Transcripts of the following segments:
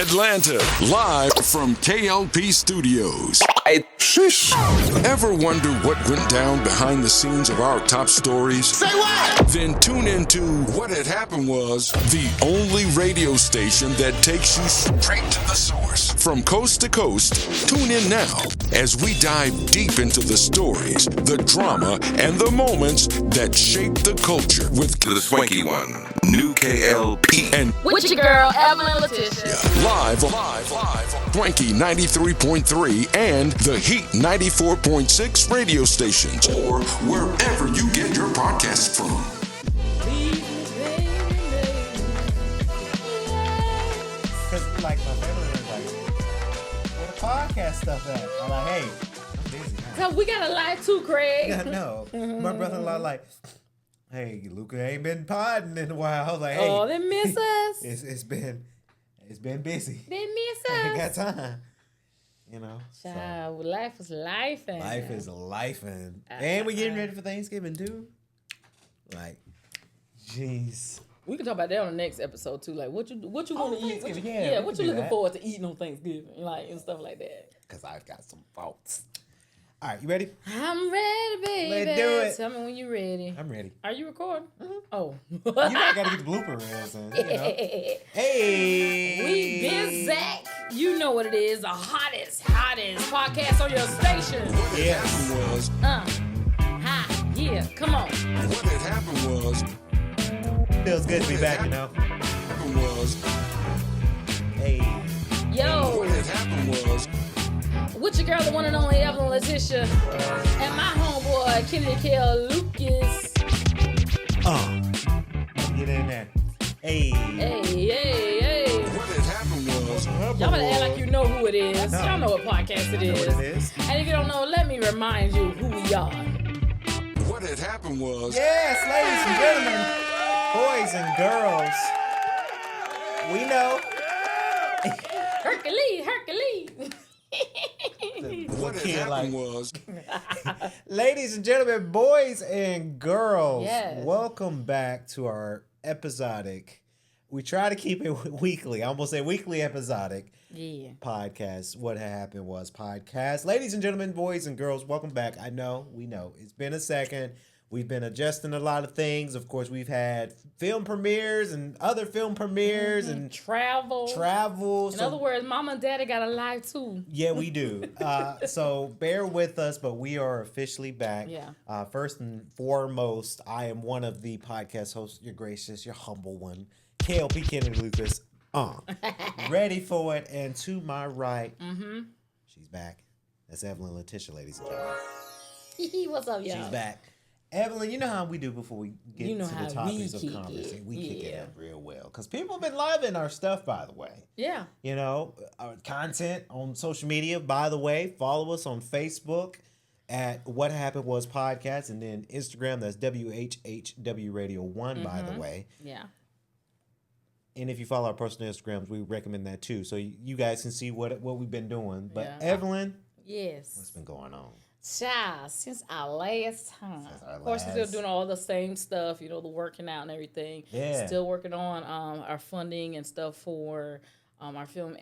Atlanta, live from K.L.P Studios. Ever wonder what went down behind the scenes of our top stories? Say what? Then tune into What Had Happened Was, the only radio station that takes you straight to the source. From coast to coast, tune in now as we dive deep into the stories, the drama, and the moments that shape the culture with The swanky one, new K.L.P. and with your girl, Evelyn Letitia. live, Swanky 93.3 and the Heat 94.6 radio stations, or wherever you get your podcasts from. Because like my family was like, where the podcast stuff at? I'm like, hey, I'm busy. So we got a live too, Craig. Yeah, no. My brother-in-law like, hey, Luca ain't been podding in a while. I was like, hey, Oh, they miss us. it's been busy. They miss I ain't us. got time. You know, so Child, life is life. life is life, and we getting ready for Thanksgiving too. Like, jeez. We can talk about that on the next episode too. Like what you want to eat? Thanksgiving, yeah, we What can you do looking that. forward to eating on Thanksgiving, like and stuff like that. Because I've got some thoughts. All right, you ready? I'm ready, baby. Let's do it. Tell me when you're ready. I'm ready. Are you recording? Oh. You know I gotta get the blooper reels in. You know? Hey. We been Zach. You know what it is. The hottest podcast on your station. What Yes. had happened was, Hi. Yeah. Come on. what had happened was, Feels good to be back, you know. happened was, Hey. Yo. what had happened was, With your girl, the one and only Evelyn Letitia. And my homeboy, Kennedy K.L. Lucas. Get in there. Hey. Hey. what had happened was, Y'all better act like you know who it is. No. Y'all know what podcast it You know is. what it is. And if you don't know, let me remind you who we are. what had happened was, Yes, ladies and gentlemen, boys and girls, we know. Hercules. what had kid happened like- was, Ladies and gentlemen, boys and girls, Yes. welcome back to our episodic. We try to keep it weekly. I almost say weekly episodic Yeah. podcast. What happened was podcast. Ladies and gentlemen, boys and girls, welcome back. We know it's been a second. We've been adjusting a lot of things. Of course, we've had film premieres and other film premieres and Travel. travel. In other words, mama and daddy got a life too. Yeah, we do. So bear with us, but we are officially back. Yeah. First and foremost, I am one of the podcast hosts, your gracious, your humble one, K.L.P Kennedy Lucas. Ready for it. And to my right, she's back. That's Evelyn Letitia, ladies and gentlemen. What's up, y'all? She's back. Evelyn, you know how we do before we get You know to how the topics we of kick conversation. it. We kick it Yeah. up real well. Because people have been loving our stuff, by the way. Yeah. You know, our content on social media. By the way, follow us on Facebook at What Happened Was Podcast, and then Instagram, that's WHHW Radio 1, by the way. Yeah. And if you follow our personal Instagrams, we recommend that too. So you guys can see what we've been doing. But Yeah. Evelyn, Yes. what's been going on? Child, since our last time. our Of course, we're last- still doing all the same stuff, the working out and everything. Yeah. Still working on our funding and stuff for our film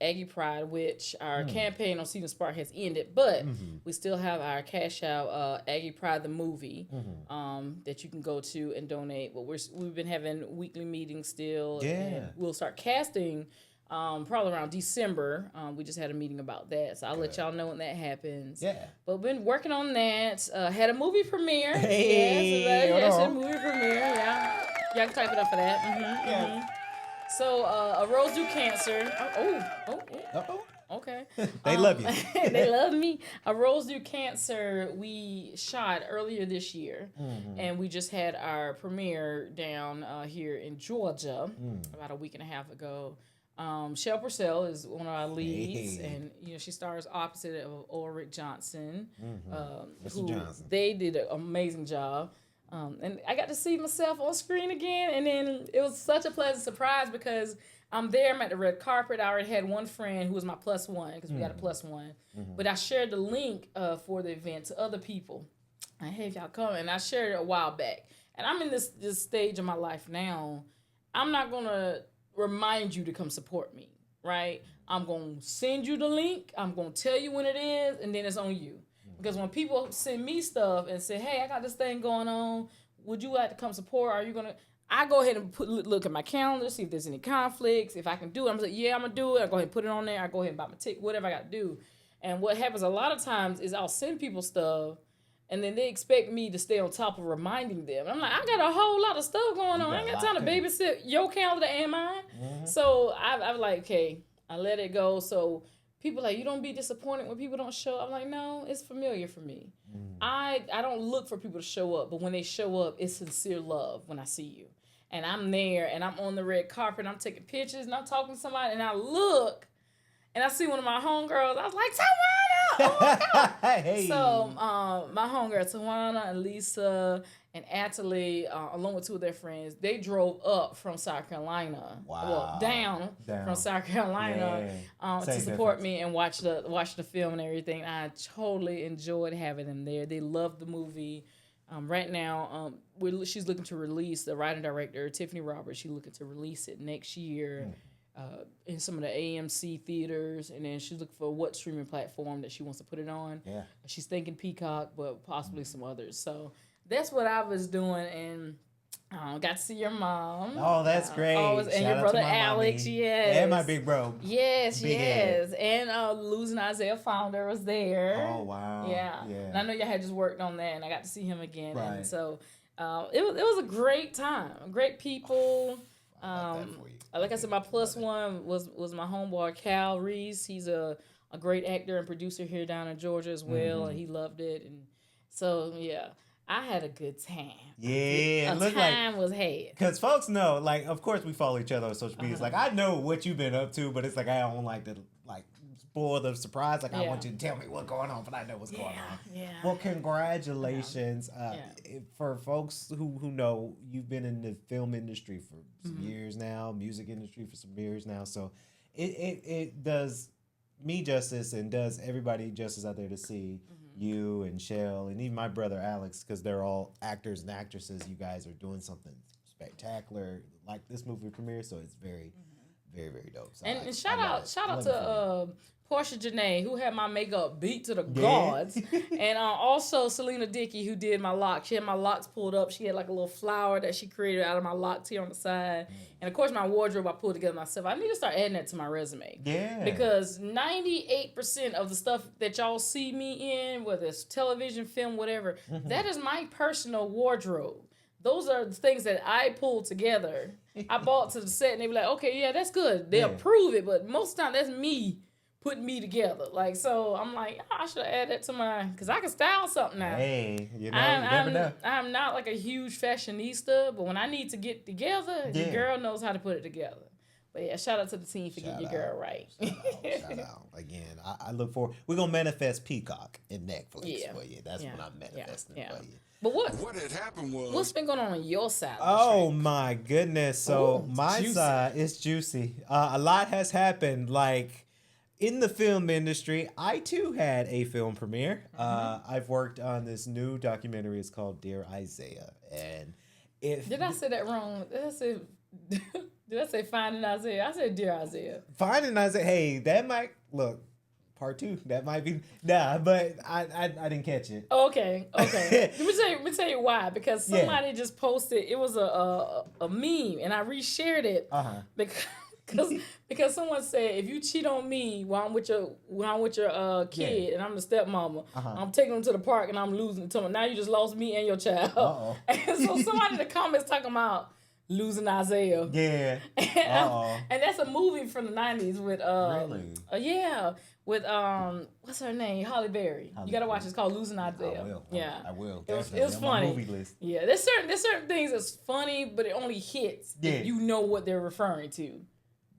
Aggie Pride, which our campaign on Season Spark has ended, but we still have our cash out Aggie Pride the movie that you can go to and donate. But we've been having weekly meetings still. Yeah. And we'll start casting probably around December. We just had a meeting about that, so I'll let y'all know when that happens. Yeah. But been working on that. Had a movie premiere. Hey, Yes, hold a on. movie premiere. Yeah, y'all can type it up for that. Yeah. So, a Rose Due Cancer. Uh-oh. Okay. They love you. They love me. A Rose Due Cancer we shot earlier this year, and we just had our premiere down here in Georgia about a week and a half ago. Shell Purcell is one of our leads, Hey. and she stars opposite of Ulrich Johnson. Mr. Johnson. They did an amazing job. And I got to see myself on screen again, and then it was such a pleasant surprise because I'm there, I'm at the red carpet. I already had one friend who was my plus one, because we got a plus one. But I shared the link for the event to other people. Hey, if y'all come, and I shared it a while back. And I'm in this stage of my life now. I'm not going to remind you to come support me. right? I'm going to send you the link. I'm going to tell you when it is, and then it's on you. Because when people send me stuff and say, hey, I got this thing going on, would you like to come support? Are you going to... I go ahead and look at my calendar, see if there's any conflicts. If I can do it, I'm like, yeah, I'm going to do it. I go ahead and put it on there. I go ahead and buy my ticket, whatever I got to do. And what happens a lot of times is I'll send people stuff, and then they expect me to stay on top of reminding them. I'm like, I got a whole lot of stuff going on. I ain't got time to babysit your calendar and mine. Mm-hmm. So I'm like, okay, I let it go. So people like, you don't be disappointed when people don't show up. I'm like, no, it's familiar for me. I don't look for people to show up, but when they show up, it's sincere love when I see you. And I'm there, and I'm on the red carpet, and I'm taking pictures, and I'm talking to somebody, and I look, and I see one of my homegirls. I was like, Tawana! Oh my God! Hey. So my homegirl, Tawana and Lisa and Atalie, along with two of their friends, they drove up from South Carolina. Wow. Well, down. From South Carolina to support me and watch the film and everything. I totally enjoyed having them there. They loved the movie. Right now, she's looking to release, the writer and director, Tiffany Roberts, she's looking to release it next year in some of the AMC theaters, and then she's looking for what streaming platform that she wants to put it on. Yeah. She's thinking Peacock, but possibly some others. So that's what I was doing, and got to see your mom. Oh, that's great. And Shout your out brother to my Alex, mommy. yes. And my big bro. Yes, big yes. head. And Losing Isaiah founder was there. Oh, wow. Yeah. And I know y'all had just worked on that, and I got to see him again. Right. And so it was a great time. Great people. Like I said, my plus one was my homeboy, Cal Reese. He's a great actor and producer here down in Georgia as well, and he loved it. And so, yeah. I had a good time. Yeah, time was had. Because folks know, like, of course we follow each other on social media. It's like, I know what you've been up to, but it's like, I don't like to, like, spoil the surprise. Like, I want you to tell me what's going on, but I know what's going on. Yeah. Well, congratulations. For folks who know, you've been in the film industry for some years now, music industry for some years now. So it does me justice and does everybody justice out there to see you and Shell and even my brother Alex, because they're all actors and actresses. You guys are doing something spectacular like this movie premiere, so it's very, very, very dope. So and shout out to Portia Janae, who had my makeup beat to the gods, and also Selena Dickey, who did my locks. She had my locks pulled up. She had like a little flower that she created out of my locks here on the side, and of course my wardrobe I pulled together myself. I need to start adding that to my resume. Yeah, because 98% of the stuff that y'all see me in, whether it's television, film, whatever, that is my personal wardrobe. Those are the things that I pulled together. I bought to the set, and they be like, "Okay, yeah, that's good." They approve it, but most of the time that's me putting me together. Like, so I'm like, I should add that to my, because I can style something now. Hey, you never know. I'm not like a huge fashionista, but when I need to get together, your girl knows how to put it together. But yeah, shout out to the team for getting your girl right. Shout out. Again, I look forward. We're going to manifest Peacock and Netflix for you. That's what I'm manifesting for you. But what had happened was... What's been going on your side? Oh, my goodness. So my side is juicy. A lot has happened. Like, in the film industry, I too had a film premiere. I've worked on this new documentary. It's called Dear Isaiah. And did I say that wrong? Did I say Finding Isaiah? I said Dear Isaiah. Finding Isaiah. Hey, that might look. Part 2. That might be but I didn't catch it. Okay. Let me tell you why. Because somebody just posted. It was a meme, and I reshared it because someone said, if you cheat on me while I'm with your kid and I'm the stepmama, I'm taking them to the park and I'm losing to them. Now you just lost me and your child. And so somebody in the comments talking about Losing Isaiah. Yeah. And that's a movie from the 90s with really? With what's her name? Halle Berry. You gotta watch it. It's called Losing Isaiah. I will. Yeah. I will. It was funny. Movie list. Yeah. There's certain things that's funny, but it only hits if you know what they're referring to.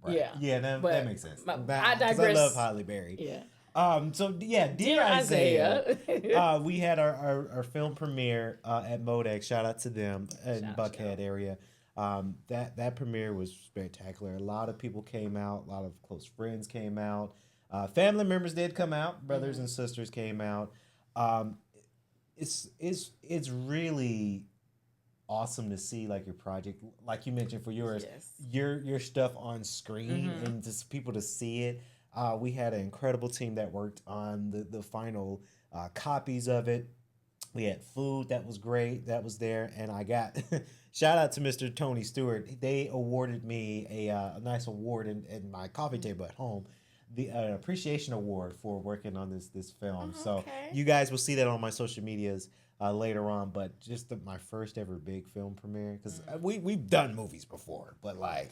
Right. Yeah. Yeah, that makes sense. I digress. I love Halle Berry. Yeah. So yeah, Dear Isaiah. We had our film premiere at Modex. Shout out to them in Buckhead area. That premiere was spectacular. A lot of people came out. A lot of close friends came out. Family members did come out. Brothers and sisters came out. It's really awesome to see like your project, like you mentioned for yours, Yes. your stuff on screen and just people to see it. We had an incredible team that worked on the final copies of it. We had food that was great that was there, and I got shout out to Mr. Tony Stewart. They awarded me a nice award in my coffee table at home, the appreciation award for working on this film. Oh, So okay. you guys will see that on my social medias later on. But just my first ever big film premiere, because we've done movies before, but like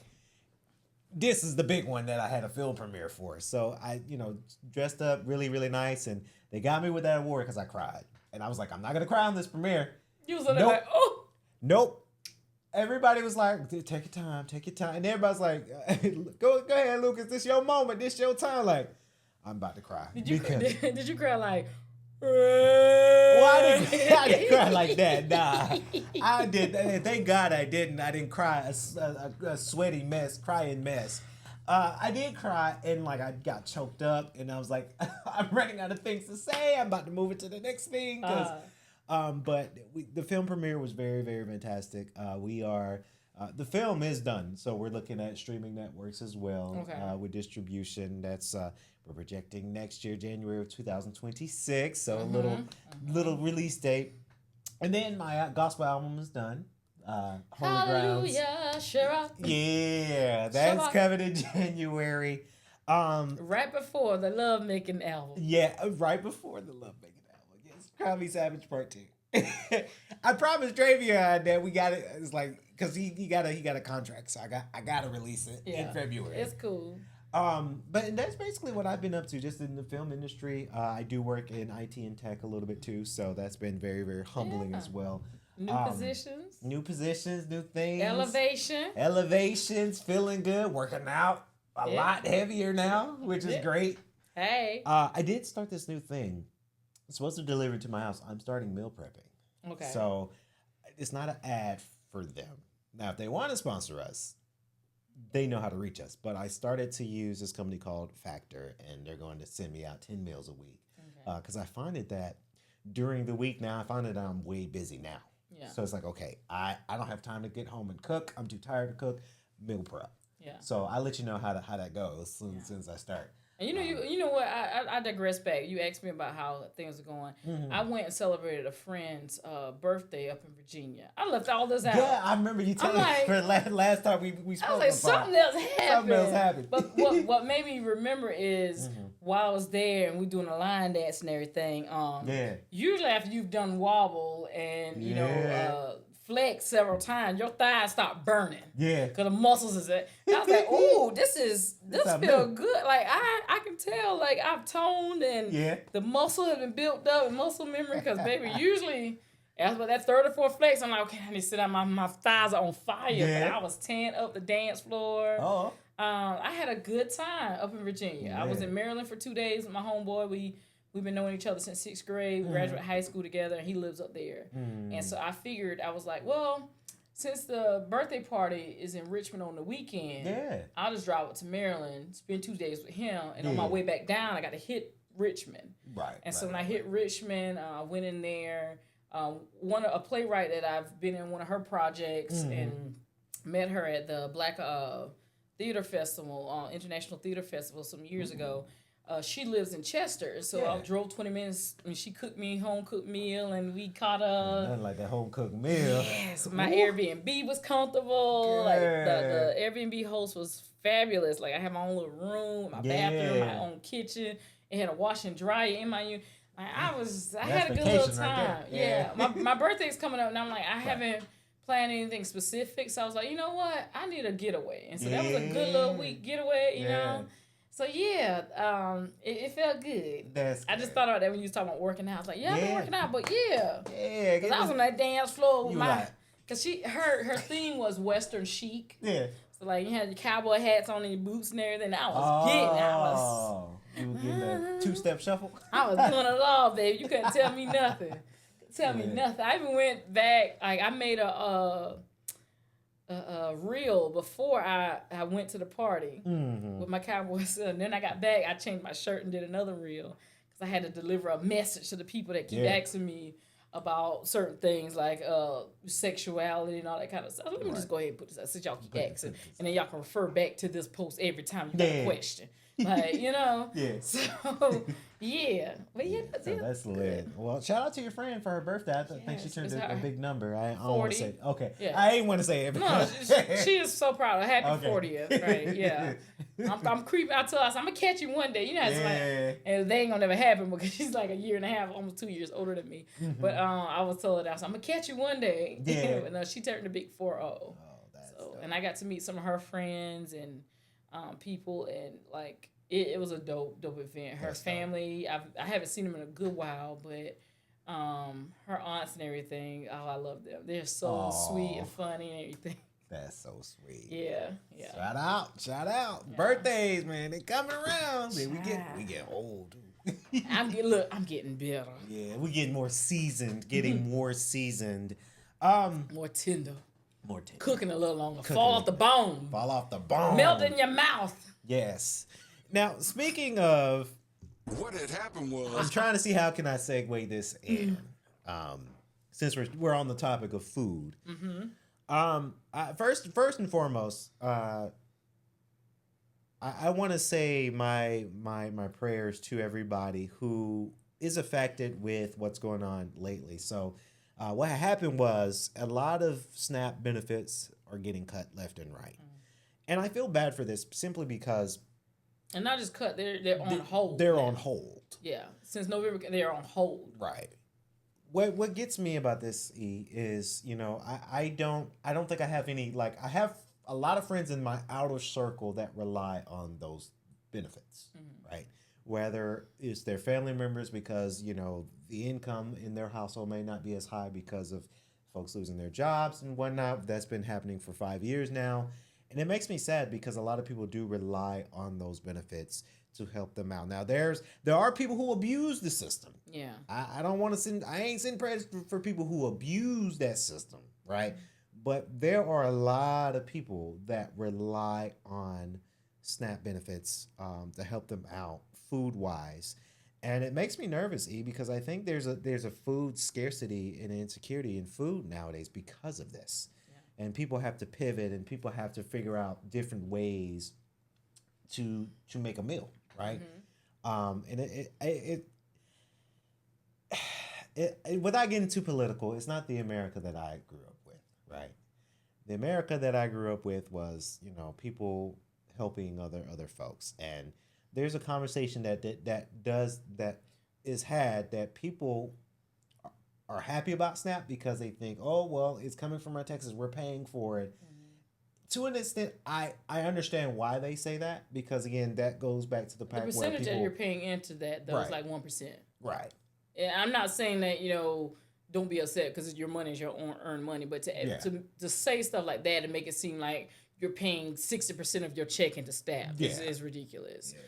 this is the big one that I had a film premiere for. So I dressed up really really nice, and they got me with that award because I cried. And I was like, I'm not gonna cry on this premiere. You was on there like, oh. Nope. Everybody was like, take your time, take your time. And everybody's like, go ahead, Lucas, this your moment, this your time. Like, I'm about to cry. Did you did you cry like? Well, I didn't cry like that. Nah, I did. Thank God I didn't. I didn't cry a sweaty mess, crying mess. I did cry, and like I got choked up, and I was like, I'm running out of things to say. I'm about to move it to the next thing. But the film premiere was very, very fantastic. The film is done, so we're looking at streaming networks as well with distribution. That's we're projecting next year, January of 2026. So a little release date, and then my gospel album is done. Holy Grounds. Hallelujah, sure. Yeah, that's coming in January. Right before the Love Making album. Yeah, right before the Love Making album. Yes, Crown Me Savage Part 2. I promised Dravion that we got it. It's like because he got a contract, so I got to release it in February. It's cool. But that's basically what I've been up to, just in the film industry. I do work in IT and tech a little bit too, so that's been very, very humbling as well. New positions, new things, elevations, feeling good, working out a lot heavier now, which is great. Hey, I did start this new thing. It's supposed to deliver to my house. I'm starting meal prepping. Okay. So it's not an ad for them. Now, if they want to sponsor us, they know how to reach us. But I started to use this company called Factor, and they're going to send me out 10 meals a week. Because I find it that during the week now, I find that I'm way busy now. Yeah. So it's like, okay, I don't have time to get home and cook. I'm too tired to cook. Meal prep. Yeah. So I'll let you know how that goes as soon as I start. And you know what? I digress back. You asked me about how things are going. I went and celebrated a friend's birthday up in Virginia. I left all this out. Yeah, I remember you telling me for last time we spoke. I was like, something else happened. But what made me remember is while I was there and we doing a line dance and everything. Usually after you've done wobble and you know flex several times, your thighs start burning. Yeah. Because the muscles is it. I was like, oh, this feel good. Like I can tell like I've toned and the muscle has been built up and muscle memory. Because baby, usually after that third or fourth flex, I'm like, okay, I need to sit down. My thighs are on fire. But I was tearing up the dance floor. Oh. I had a good time up in Virginia. I was in Maryland for 2 days with my homeboy. We've been knowing each other since 6th grade. We graduated high school together, and he lives up there. And so I figured, I was like, well, since the birthday party is in Richmond on the weekend, I'll just drive up to Maryland, spend 2 days with him, and on my way back down, I got to hit Richmond. When I hit Richmond, I went in there. A playwright that I've been in one of her projects and met her at the Black Theater Festival, International Theater Festival some years ago. She lives in Chester, so I drove 20 minutes. I mean, she cooked me home-cooked meal, and we caught nothing like that home-cooked meal. Yes, my Airbnb was comfortable. Like the Airbnb host was fabulous. Like I had my own little room, my bathroom, my own kitchen. It had a wash and dryer in my unit. Like, I had a good little time. Right my birthday's coming up, and I'm like, I haven't planned anything specific, so I was like, you know what? I need a getaway, and so that was a good little week getaway, you know. So it felt good. I just thought about that when you was talking about working out. I was like, I've been working out, but because I was on that dance floor with because her theme was Western chic. Yeah. So like you had your cowboy hats on and your boots and everything. I was you were getting a two-step shuffle. I was doing it all, baby. You couldn't tell me nothing. I even went back. Like I made a reel before I went to the party with my cowboy son. Then I got back, I changed my shirt and did another reel because I had to deliver a message to the people that keep asking me, about certain things like sexuality and all that kind of stuff. Let me just go ahead and put this out since y'all keep asking, and then y'all can refer back to this post every time you got a question. Like, Yeah. So, yeah. But yeah, That's lit. Well, shout out to your friend for her birthday. I think she turned a big number. I don't want to say. Okay. Yeah. I ain't want to say it. No, she is so proud. Happy 40th. Right. Yeah. I'm creeping. I tell her, I'm going to catch you one day. You know, it's like, and they ain't going to never happen because she's like a year and a half, almost 2 years older than me. Mm-hmm. But I was telling her that. So I'm going to catch you one day. Yeah. But no, she turned a big 40. Oh, that's dope. And I got to meet some of her friends and people, and like it was a dope event. Her family, I haven't seen them in a good while, but her aunts and everything, I love them. They're so sweet and funny and everything. That's so sweet. Yeah. Shout out. Yeah. Birthdays, man, they coming around. Man, we get old. I'm getting better. Yeah, we getting more seasoned. More tender. Cooking a little longer. Fall off the bone. Melt in your mouth. Yes. Now, speaking of what had happened was, I'm trying to see how can I segue this in. Since we're on the topic of food. Mm-hmm. First and foremost, I want to say my prayers to everybody who is affected with what's going on lately. So, what happened was a lot of SNAP benefits are getting cut left and right, and I feel bad for this simply because. And not just cut; they're on hold. They're on hold. Yeah, since November, they're on hold. Right. What gets me about this is, I don't think I have any, like, I have a lot of friends in my outer circle that rely on those benefits, right? Whether it's their family members because, the income in their household may not be as high because of folks losing their jobs and whatnot. That's been happening for 5 years now. And it makes me sad because a lot of people do rely on those benefits to help them out. Now, there are people who abuse the system. Yeah. I don't want to I ain't sending prayers for people who abuse that system, right? But there are a lot of people that rely on SNAP benefits to help them out food-wise. And it makes me nervous, because I think there's a food scarcity and insecurity in food nowadays because of this. Yeah. And people have to pivot, and people have to figure out different ways to make a meal, right? Mm-hmm. And it without getting too political, it's not the America that I grew up with, right? The America that I grew up with was, people helping other folks, and there's a conversation that is had that people are happy about SNAP because they think, oh well, it's coming from our taxes, we're paying for it. To an extent, I understand why they say that, because again, that goes back to the fact the percentage that you're paying into that though is like 1%. Right. And I'm not saying that don't be upset because your money is your own earned money, but to say stuff like that and make it seem like you're paying 60% of your check into staff is ridiculous. Yeah,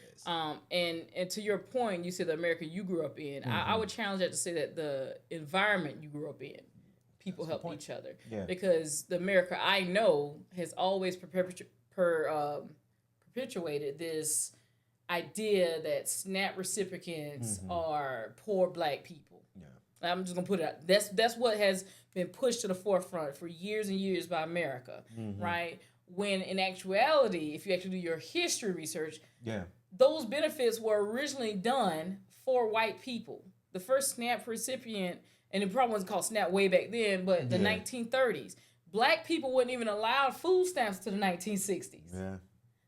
and to your point, you said the America you grew up in. Mm-hmm. I would challenge that to say that the environment you grew up in, people help each other. Yeah. Because the America I know has always perpetuated this idea that SNAP recipients are poor black people. Yeah. I'm just gonna put it out. That's what has been pushed to the forefront for years and years by America, right? When in actuality, if you actually do your history research, those benefits were originally done for white people. The first SNAP recipient, and it probably wasn't called SNAP way back then, but the 1930s. Black people weren't even allowed food stamps to the 1960s. Yeah.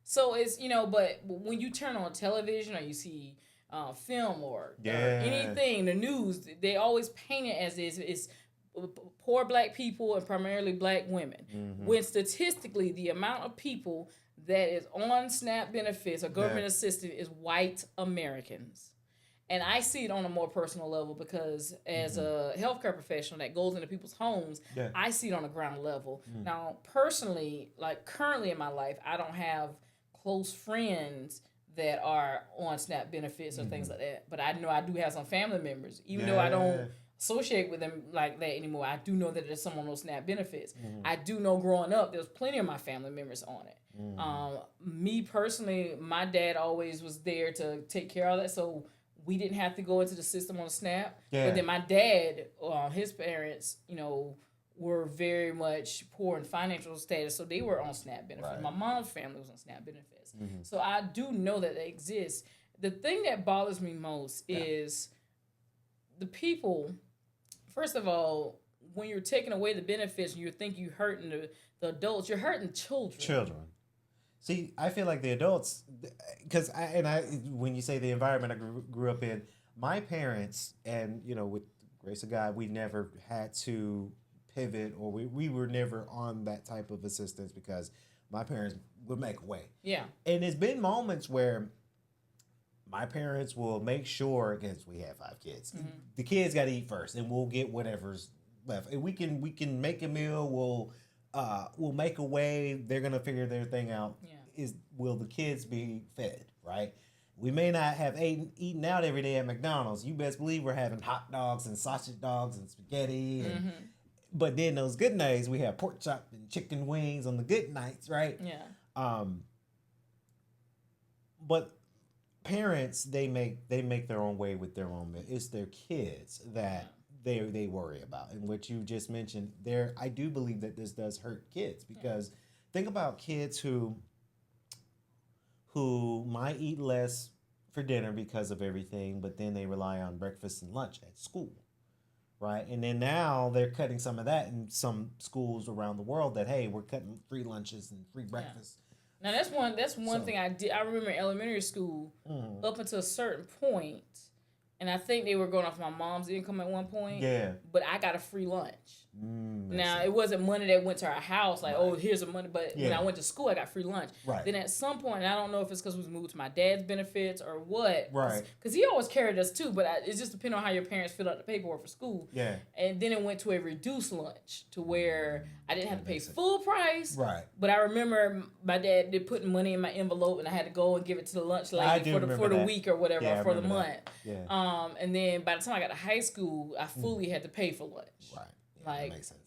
So it's, but when you turn on television or you see film or anything, the news, they always paint it as it's poor black people and primarily black women. Mm-hmm. When statistically, the amount of people that is on SNAP benefits or government assistance is white Americans. And I see it on a more personal level because as a healthcare professional that goes into people's homes, I see it on a ground level. Mm. Now, personally, like currently in my life, I don't have close friends that are on SNAP benefits or things like that. But I know I do have some family members, even though I don't associate with them like that anymore. I do know that there's some on those SNAP benefits. I do know growing up, there's plenty of my family members on it. Me personally, my dad always was there to take care of that. So we didn't have to go into the system on SNAP. Yeah. But then my dad, his parents, were very much poor in financial status, so they were on SNAP benefits. Right. My mom's family was on SNAP benefits. So I do know that they exist. The thing that bothers me most is the people, first of all, when you're taking away the benefits and you think you're hurting the adults, you're hurting children. See, I feel like the adults, because when you say the environment I grew up in, my parents, and with the grace of God, we never had to pivot, or we were never on that type of assistance because my parents would make a way. Yeah. And there's been moments where my parents will make sure, because we have 5 kids, the kids got to eat first, and we'll get whatever's left. And we can make a meal. We'll make a way. They're gonna figure their thing out. Yeah. Will the kids be fed? Right. We may not have eaten out every day at McDonald's. You best believe we're having hot dogs and sausage dogs and spaghetti. But then those good nights, we have pork chop and chicken wings on the good nights, right? Yeah. But parents, they make their own way with their own. It's their kids that they worry about, and what you just mentioned there. I do believe that this does hurt kids, because think about kids who might eat less for dinner because of everything, but then they rely on breakfast and lunch at school, right? And then now they're cutting some of that in some schools around the world, that hey, we're cutting free lunches and free breakfast. Now that's one thing I did. I remember in elementary school, up until a certain point, and I think they were going off my mom's income at one point. Yeah. But I got a free lunch. Now, it wasn't money that went to our house, like, oh, here's the money. But when I went to school, I got free lunch. Right. Then at some point, I don't know if it's because we moved to my dad's benefits or what. Right. Because he always carried us too, but it just depends on how your parents fill out the paperwork for school. Yeah. And then it went to a reduced lunch, to where I didn't have to pay full price. Right. But I remember my dad did putting money in my envelope, and I had to go and give it to the lunch lady for the week or whatever, or for the month. Yeah. And then by the time I got to high school, I fully had to pay for lunch. Right. Yeah, Like, that makes sense.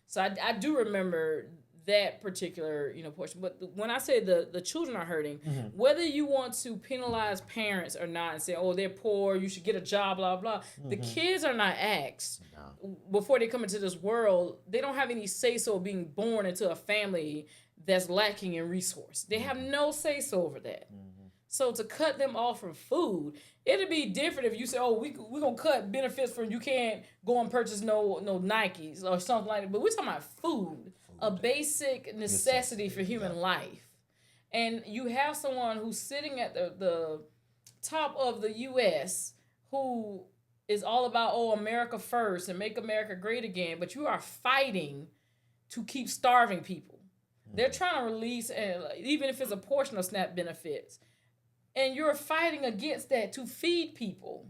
So I do remember that particular, portion. But when I say the children are hurting, whether you want to penalize parents or not and say, oh, they're poor, you should get a job, blah, blah, the kids are not asked before they come into this world. They don't have any say-so being born into a family that's lacking in resource. They have no say-so over that. So to cut them off from food, it'd be different if you say, oh, we're going to cut benefits from you can't go and purchase no Nikes or something like that. But we're talking about food, a basic necessity for human life. And you have someone who's sitting at the top of the U.S. who is all about, oh, America first and make America great again. But you are fighting to keep starving people. They're trying to release, even if it's a portion of SNAP benefits. And you're fighting against that to feed people.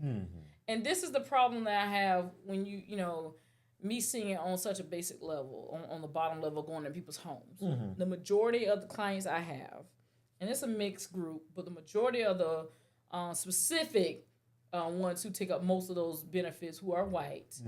And this is the problem that I have when me seeing it on such a basic level, on the bottom level, going to people's homes. The majority of the clients I have, and it's a mixed group, but the majority of the specific ones who take up most of those benefits, who are white,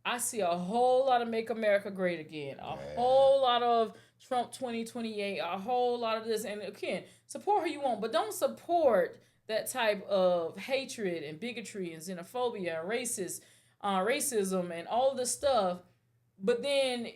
I see a whole lot of Make America Great Again, a whole lot of Trump 2028, a whole lot of this. And again, support who you want, but don't support that type of hatred and bigotry and xenophobia and racism and all this stuff. But then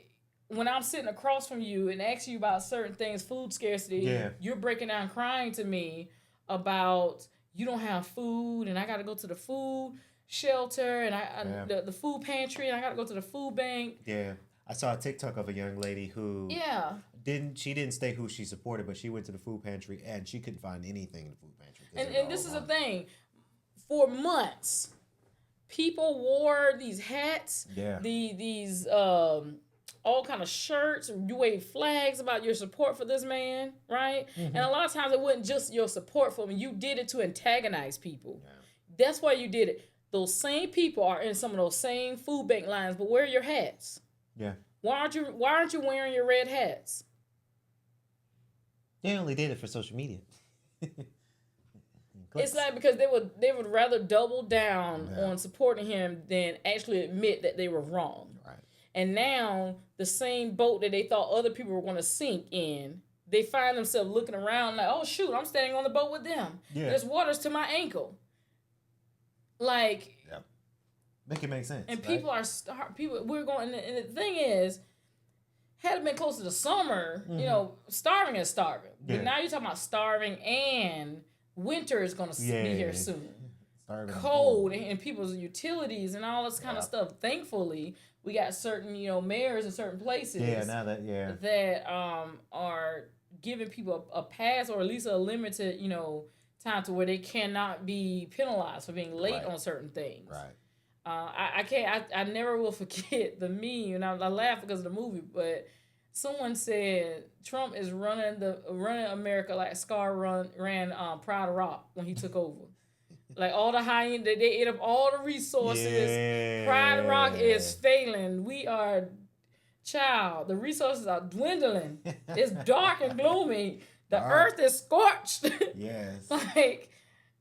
when I'm sitting across from you and asking you about certain things, food scarcity, you're breaking down crying to me about you don't have food and I got to go to the food shelter and the food pantry and I got to go to the food bank. Yeah. I saw a TikTok of a young lady who didn't say who she supported, but she went to the food pantry and she couldn't find anything in the food pantry. And this is the thing. For months, people wore these hats, these all kind of shirts. You wave flags about your support for this man, right? And a lot of times it wasn't just your support for him. You did it to antagonize people. That's why you did it. Those same people are in some of those same food bank lines, but where are your hats? Yeah. Why aren't you wearing your red hats? They only did it for social media. It's like because they would rather double down on supporting him than actually admit that they were wrong. Right. And now the same boat that they thought other people were going to sink in, they find themselves looking around like, oh shoot, I'm standing on the boat with them. Yeah. There's waters to my ankle. Like, make it make sense. and right? people are we're going, and the thing is, had it been closer to summer, you know, starving is starving. Yeah. But now you're talking about starving and winter is going to be here soon. Starving Cold and people's utilities and all this kind of stuff. Thankfully, we got certain, mayors in certain places. Yeah, now that that are giving people a pass or at least a limited, time to where they cannot be penalized for being late on certain things. Right. I never will forget the meme, and I laugh because of the movie, but someone said Trump is running America like Scar ran Pride Rock when he took over. Like all the high end, they ate up all the resources. Yeah. Pride Rock is failing. The resources are dwindling. It's dark and gloomy. The earth is scorched. Yes. Like,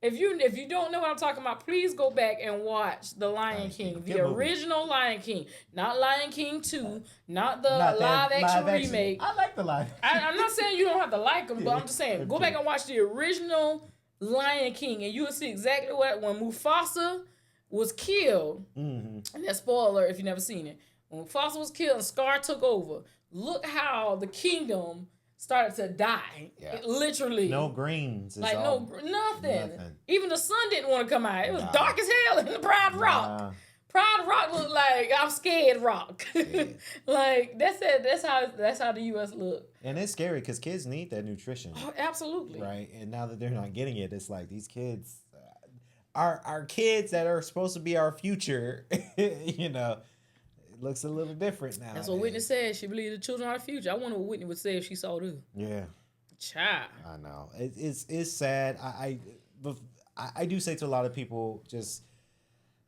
if you don't know what I'm talking about, please go back and watch The Lion King, the original Lion King, not Lion King 2, not the live action remake. I like the live. I'm not saying you don't have to like them, but I'm just saying go back and watch the original Lion King, and you will see exactly when Mufasa was killed. Mm-hmm. And that's spoiler if you've never seen it. When Mufasa was killed and Scar took over, look how the kingdom started to die. Yeah. Literally. No greens. Like nothing. Even the sun didn't want to come out. It was dark as hell in the Pride Rock. Pride Rock looked like I'm scared rock. Yeah. Like that's it. That's how the U.S. look. And it's scary because kids need that nutrition. Oh, absolutely. Right. And now that they're not getting it, it's like these kids, our kids that are supposed to be our future. It looks a little different now. That's what Whitney said. She believes the children are the future. I wonder what Whitney would say if she saw this. Yeah. Child. I know. It's sad. I do say to a lot of people,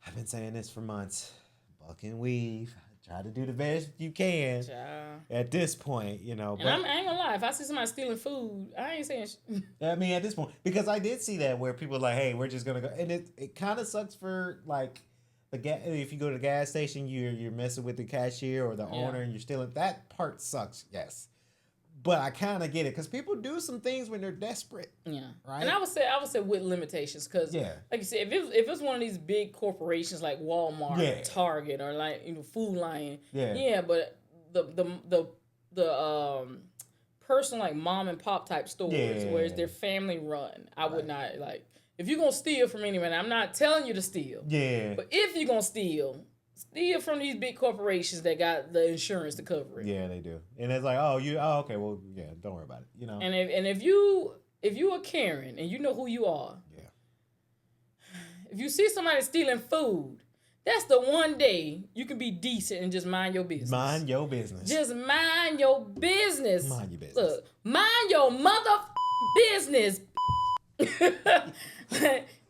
I've been saying this for months. Buck and weave. Try to do the best you can. Child. At this point, And I ain't gonna lie. If I see somebody stealing food, I ain't saying I mean, at this point. Because I did see that where people are like, hey, we're just gonna go. And it kind of sucks for like if you go to the gas station, you're messing with the cashier or the owner and you're stealing. That part sucks, yes. But I kind of get it because people do some things when they're desperate. Yeah. Right. And I would say with limitations because, like you said, if it's one of these big corporations like Walmart, or Target, or like Food Lion, but the personal like mom and pop type stores where it's their family run, I would not like. If you're gonna steal from anyone, I'm not telling you to steal. Yeah. But if you're gonna steal from these big corporations that got the insurance to cover it. Yeah, they do. And it's like, okay, well, yeah, don't worry about it. And if you are Karen and you know who you are, if you see somebody stealing food, that's the one day you can be decent and just mind your business. Mind your business. Just mind your business. Mind your business. Look, mind your business.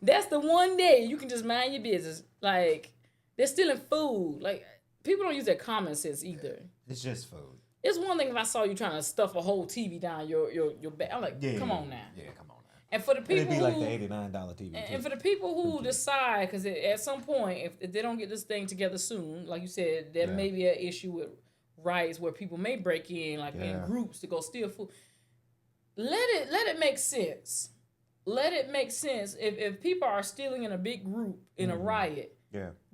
That's the one day you can just mind your business. Like, they're stealing food. Like, people don't use their common sense either. It's just food. It's one thing if I saw you trying to stuff a whole TV down your back. I'm like, come on now. Yeah, come on now. And for the people it'd be like the $89 TV. And for the people who decide, because at some point, if they don't get this thing together soon, like you said, there may be an issue with riots where people may break in, like in groups to go steal food. Let it make sense. Let it make sense. If people are stealing in a big group in a riot,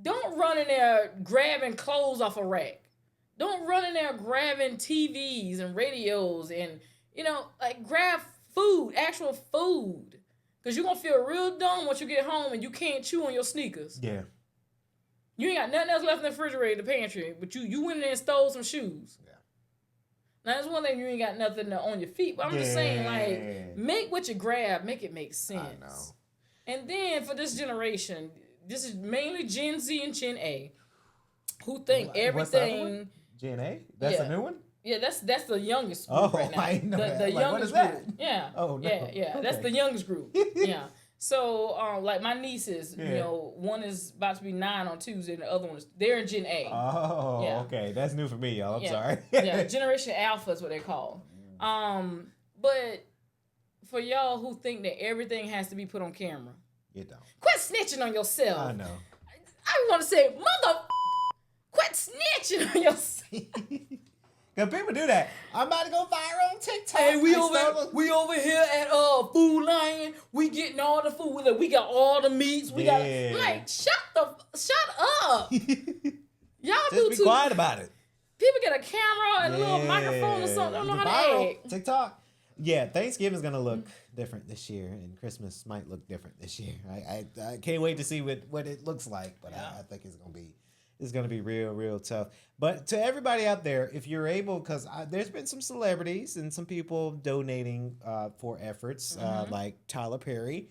don't run in there grabbing clothes off a rack. Don't run in there grabbing TVs and radios and, like grab food, actual food. Because you're going to feel real dumb once you get home and you can't chew on your sneakers. Yeah. You ain't got nothing else left in the refrigerator, the pantry, but you went in there and stole some shoes. Yeah. Now, that's one thing, you ain't got nothing on your feet, but I'm just saying, like, make what you grab, make it make sense. I know. And then for this generation, this is mainly Gen Z and Gen A, who think everything. What's the other one? Gen A? That's a new one? Yeah, that's the youngest group right now. I know the youngest group. Yeah. Oh, no. Yeah. Okay. That's the youngest group. Yeah. So, like my nieces, one is about to be 9 on Tuesday, and the other one they're in Gen A. Oh, okay. That's new for me, y'all. I'm sorry. Generation Alpha is what they call. But for y'all who think that everything has to be put on camera, you don't. Quit snitching on yourself. I know. I want to say, quit snitching on yourself. Because people do that. I'm about to go viral on TikTok. Hey, we I over here at Food Lion. We getting all the food. We got all the meats. We got like shut up. Y'all Just do be too. quiet about it. People get a camera and a little microphone or something. They don't know how to act. TikTok. Yeah, Thanksgiving's gonna look different this year, and Christmas might look different this year. I can't wait to see what it looks like, but I think it's gonna be real tough. But to everybody out there, if you're able, because there's been some celebrities and some people donating for efforts, like Tyler Perry,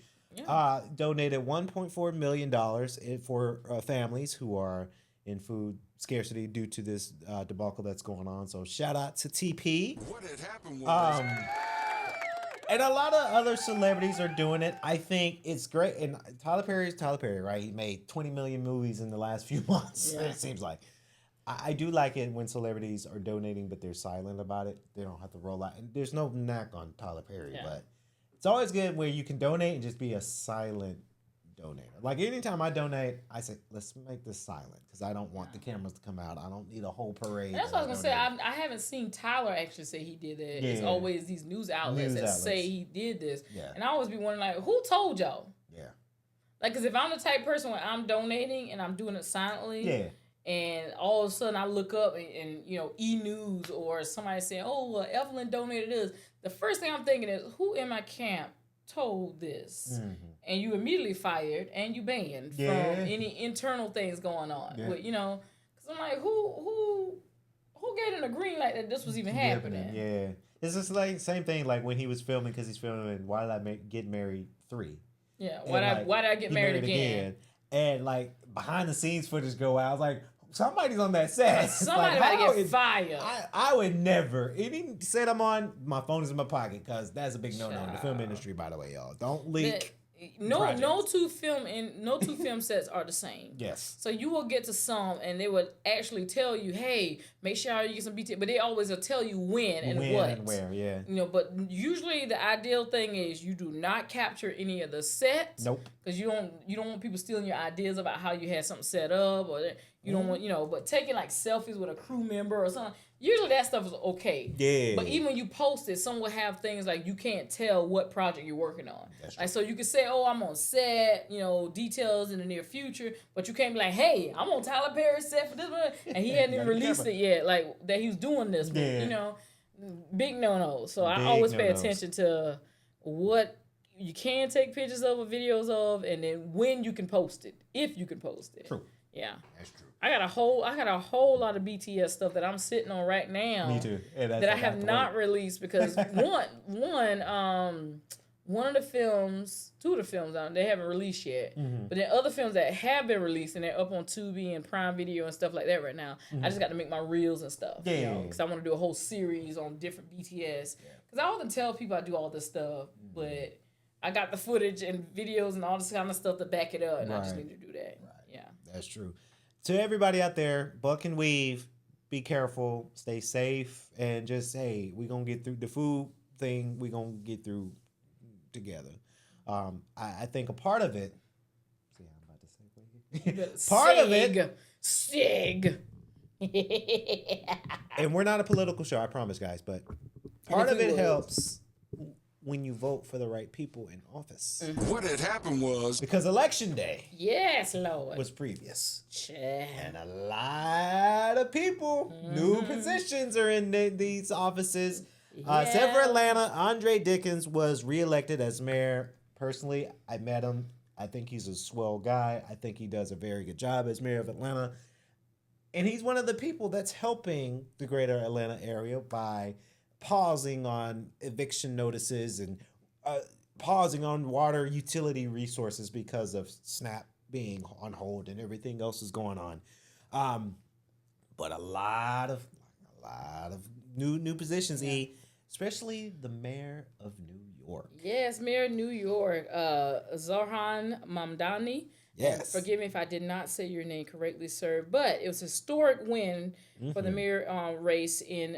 donated $1.4 million for families who are in food scarcity due to this debacle that's going on. So shout out to TP. What had happened was And a lot of other celebrities are doing it. I think it's great. And Tyler Perry is Tyler Perry, right? He made 20 million movies in the last few months. Yeah. It seems like. I do like it when celebrities are donating, but they're silent about it. They don't have to roll out. And there's no knack on Tyler Perry, but it's always good where you can donate and just be a silent donator. Like anytime I donate, I say, let's make this silent because I don't want the cameras to come out. I don't need a whole parade. That's what I was going to say. I haven't seen Tyler actually say he did it. Yeah. It's always these news outlets that say he did this. Yeah. And I always be wondering, like, who told y'all? Yeah. Like, because if I'm the type of person when I'm donating and I'm doing it silently, and all of a sudden I look up and you know, E! News or somebody saying, oh, Evelyn donated this. The first thing I'm thinking is, who in my camp told this? Mm-hmm. And you immediately fired and you banned from any internal things going on. Yeah. But, you know, because I'm like, who gave them the green light that this was even happening? Yeah. It's just like same thing like when he was filming, because he's filming Why Did I Get Married 3? Yeah, why did I get married again? And like behind the scenes footage go out. I was like, somebody's on that set. Somebody like, gotta get fired. I would never. Any set I'm on, my phone is in my pocket because that's a big no-no in the film industry, by the way, y'all. Don't leak. No two film sets are the same. Yes. So you will get to some and they would actually tell you, hey, make sure you get some BT, but they always will tell you when and what. And where, yeah. You know, but usually the ideal thing is you do not capture any of the sets. Nope. Because you don't want people stealing your ideas about how you had something set up, or you don't want, you know, but taking like selfies with a crew member or something. Usually that stuff is okay. Yeah. But even when you post it, some will have things like you can't tell what project you're working on. That's like, so you can say, oh, I'm on set, you know, details in the near future, but you can't be like, hey, I'm on Tyler Perry's set for this one, and he hadn't even released it yet, like that he was doing this. But, you know, big no-no. So I always pay attention to what you can take pictures of or videos of, and then when you can post it, if you can post it. True. Yeah. That's true. I got a whole lot of BTS stuff that I'm sitting on right now. Me too. That I have not released because one of the films, two of the films they haven't released yet. Mm-hmm. But then other films that have been released and they're up on Tubi and Prime Video and stuff like that right now. Mm-hmm. I just got to make my reels and stuff. Yeah. You know, because I want to do a whole series on different BTS. Because I often tell people I do all this stuff, but I got the footage and videos and all this kind of stuff to back it up, and I just need to do that. Right. Yeah. That's true. To everybody out there, buck and weave, be careful, stay safe, and just, hey, we're going to get through the food thing. We're going to get through together. I think a part of it, see how I'm about to say part of it, SIG. And we're not a political show, I promise, guys, but part of it helps when you vote for the right people in office. Mm-hmm. What had happened was... Because election day... Yes, Lord. ...was previous. And a lot of people, new positions are in these offices. Except for Atlanta, Andre Dickens was reelected as mayor. Personally, I met him. I think he's a swell guy. I think he does a very good job as mayor of Atlanta. And he's one of the people that's helping the greater Atlanta area by... pausing on eviction notices and pausing on water utility resources because of SNAP being on hold and everything else is going on. But a lot of new positions, especially the mayor of New York. Yes, mayor of New York, Zohran Mamdani. Yes. Forgive me if I did not say your name correctly, sir, but it was a historic win for the mayor race in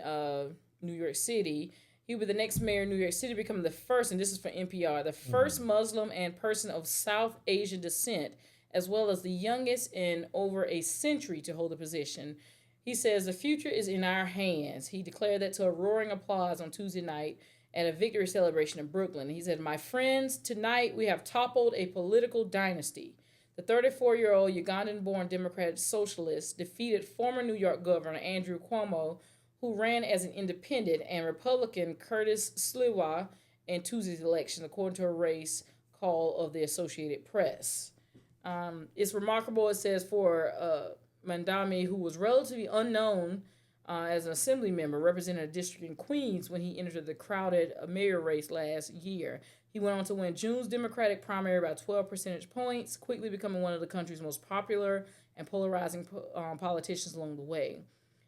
New York City. He will be the next mayor of New York City, becoming the first, and this is for NPR, the first Muslim and person of South Asian descent, as well as the youngest in over a century to hold the position. He says, the future is in our hands. He declared that to a roaring applause on Tuesday night at a victory celebration in Brooklyn. He said, my friends, tonight we have toppled a political dynasty. The 34-year-old Ugandan-born Democratic Socialist defeated former New York Governor Andrew Cuomo, who ran as an independent, and Republican Curtis Sliwa in Tuesday's election, according to a race call of the Associated Press. It's remarkable, it says, for Mandami, who was relatively unknown as an assembly member representing a district in Queens when he entered the crowded mayor race last year. He went on to win June's Democratic primary by 12 percentage points, quickly becoming one of the country's most popular and polarizing politicians along the way.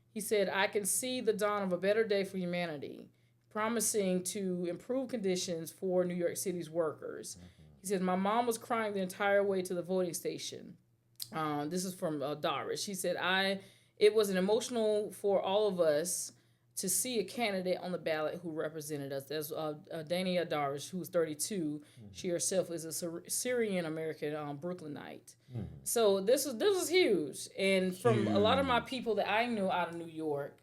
He said, I can see the dawn of a better day for humanity, promising to improve conditions for New York City's workers. He said, my mom was crying the entire way to the voting station. This is from Doris. She said, it was an emotional for all of us to see a candidate on the ballot who represented us. There's Dania Darish, who's 32. She herself is a Syrian-American Brooklynite. So this was huge. And from a lot of my people that I knew out of New York,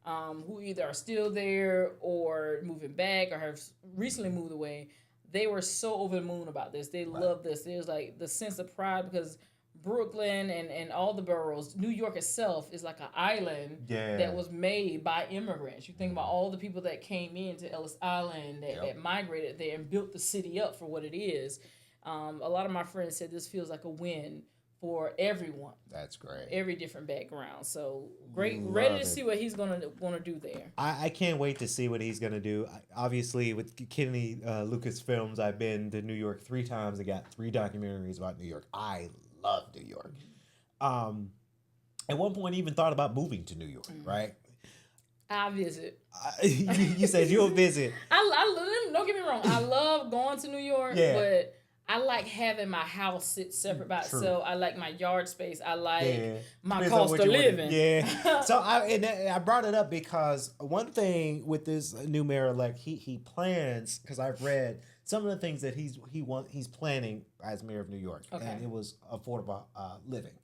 who either are still there or moving back or have recently moved away, they were so over the moon about this. They love this. There's like the sense of pride because Brooklyn and all the boroughs, New York itself is like an island that was made by immigrants. You think about all the people that came into Ellis Island that migrated there and built the city up for what it is. A lot of my friends said this feels like a win for everyone. That's great. Every different background. So great, ready to see what he's gonna do there. I can't wait to see what he's gonna do. Obviously, with Kennedy Lucas Films, I've been to New York 3 times. I got 3 documentaries about New York. I love New York. At one point, I even thought about moving to New York. Right? I'll visit. You said you'll visit. Don't get me wrong. I love going to New York, but I like having my house sit separate by itself. I like my yard space. I like my cost of living. So I brought it up because one thing with this new mayor-elect, he plans, because I've read some of the things that he's planning as mayor of New York, and it was affordable living,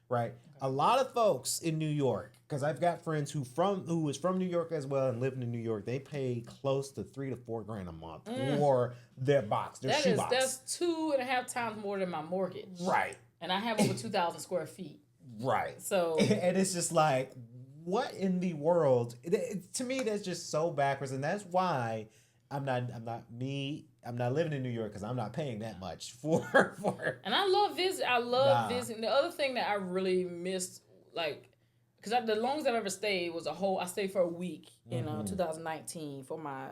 right? A lot of folks in New York, because I've got friends who was from New York as well and living in New York, they pay close to $3,000 to $4,000 a month for their box, their shoebox. That's 2.5 times more than my mortgage, right? And I have over 2,000 square feet, right? So and it's just like, what in the world? To me, that's just so backwards, and that's why I'm not living in New York because I'm not paying that much for. And I love visiting. Visiting. The other thing that I really missed, like, because the longest I've ever stayed was I stayed for a week in 2019 for my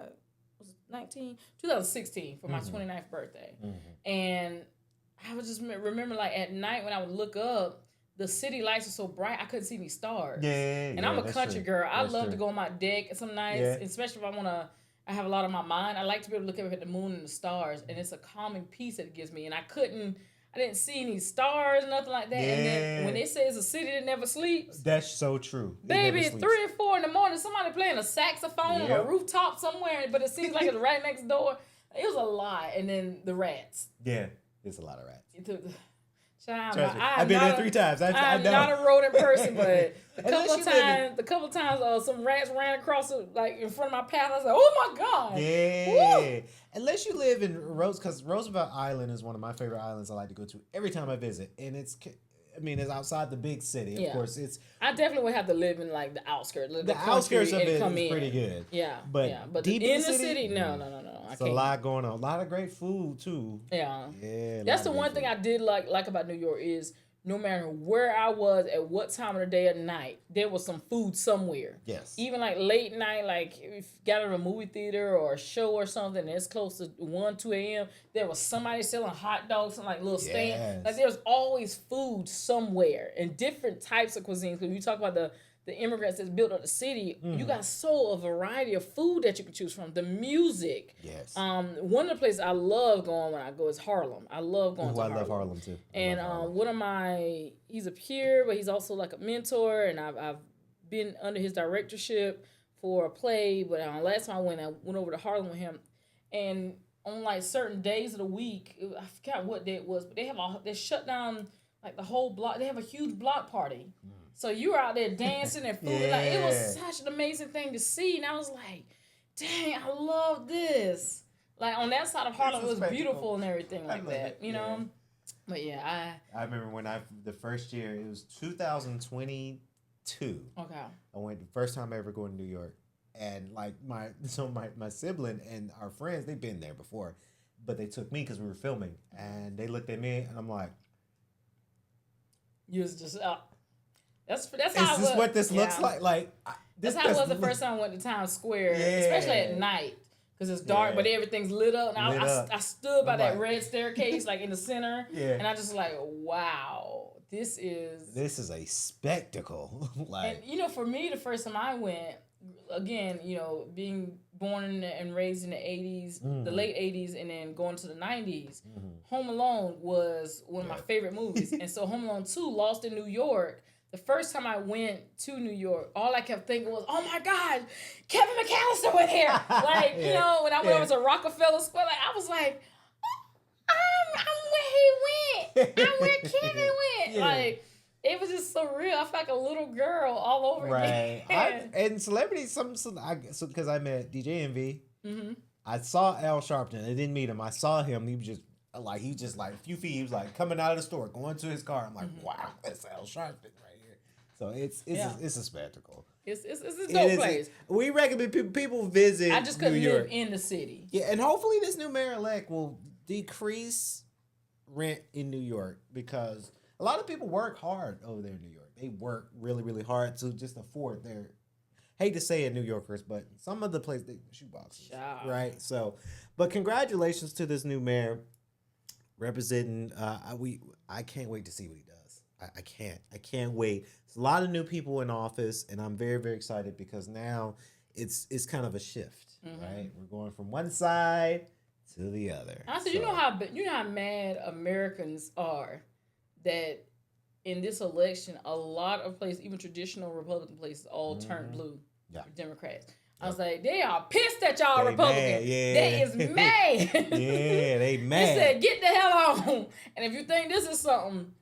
2016 for my 29th birthday, and I would just remember like at night when I would look up, the city lights were so bright I couldn't see any stars. And I'm a country girl. I love to go on my deck some nights, especially if I want to. I have a lot on my mind. I like to be able to look up at the moon and the stars, and it's a calming peace that it gives me. And I didn't see any stars, nothing like that. And then when they say it's a city that never sleeps, that's so true. Baby, 3 and 4 in the morning, somebody playing a saxophone on a rooftop somewhere, but it seems like it's right next door. It was a lot. And then the rats. Yeah, it's a lot of rats. I've been there 3 times. I'm not a rodent person, but the couple times some rats ran across like in front of my path. I was like, oh my God. Yeah. Woo! Unless you live in because Roosevelt Island is one of my favorite islands I like to go to every time I visit. And it's outside the big city. Of course, I definitely would have to live in like the outskirts. The outskirts of it is pretty good. Yeah. But deep in the city, no. It's a lot going on. A lot of great food too. Yeah. Yeah. That's the one thing I did like about New York is no matter where I was at what time of the day or night, there was some food somewhere. Yes. Even like late night, like if you got in a movie theater or a show or something, and it's close to 1, 2 a.m., there was somebody selling hot dogs and like little stand. Like there's always food somewhere and different types of cuisines. Because you talk about the immigrants that's built up the city, you got a variety of food that you can choose from. The music. Yes. One of the places I love going when I go is Harlem. I love going to Harlem. I love Harlem too. And one of he's a peer, but he's also like a mentor, and I've been under his directorship for a play. But last time I went over to Harlem with him, and on like certain days of the week, I forgot what day it was, but they shut down like the whole block. They have a huge block party. So you were out there dancing and food. Like, it was such an amazing thing to see. And I was like, dang, I love this. Like, on that side of Harlem, it was beautiful and everything like that, you know? But yeah, I remember when the first year, it was 2022. Okay. I went the first time I ever going to New York. And like my sibling and our friends, they've been there before, but they took me because we were filming, and they looked at me and I'm like, you was just that's how is this what this looks like? Like that's how it was the first time I went to Times Square, especially at night. Because it's dark, but everything's lit up. And I stood by that red staircase, like in the center. And I just like, wow, this is a spectacle. Like, and, you know, for me, the first time I went, again, you know, being born and raised in the 80s, the late 80s, and then going to the 90s, Home Alone was one of my favorite movies. And so Home Alone 2, Lost in New York, the first time I went to New York, all I kept thinking was, oh my God, Kevin McAllister went here. Like, you know, when I went over to Rockefeller Square, like, I was like, I'm where he went. I'm where Kevin went. Like, it was just so real. I felt like a little girl all over again. And celebrities, because I met DJ Envy. I saw Al Sharpton. I didn't meet him. I saw him. He was just like a few feet. He was like coming out of the store, going to his car. I'm like, wow, that's Al Sharpton right here. So it's a spectacle. It's a dope place. We recommend people visit. I just couldn't live in the city. Yeah, and hopefully this new mayor-elect will decrease rent in New York, because a lot of people work hard over there in New York. They work really, really hard to just afford their, hate to say it, New Yorkers, but some of the places, they shoeboxes, right? So, but congratulations to this new mayor representing. I can't wait to see what he does. I can't wait. There's a lot of new people in office, and I'm very, very excited because now it's kind of a shift, right? We're going from one side to the other. I said, you know how mad Americans are that in this election, a lot of places, even traditional Republican places, all turned blue. Democrats. I was like, they are pissed at y'all Republicans. They is mad. They mad. They said, get the hell on. And if you think this is something,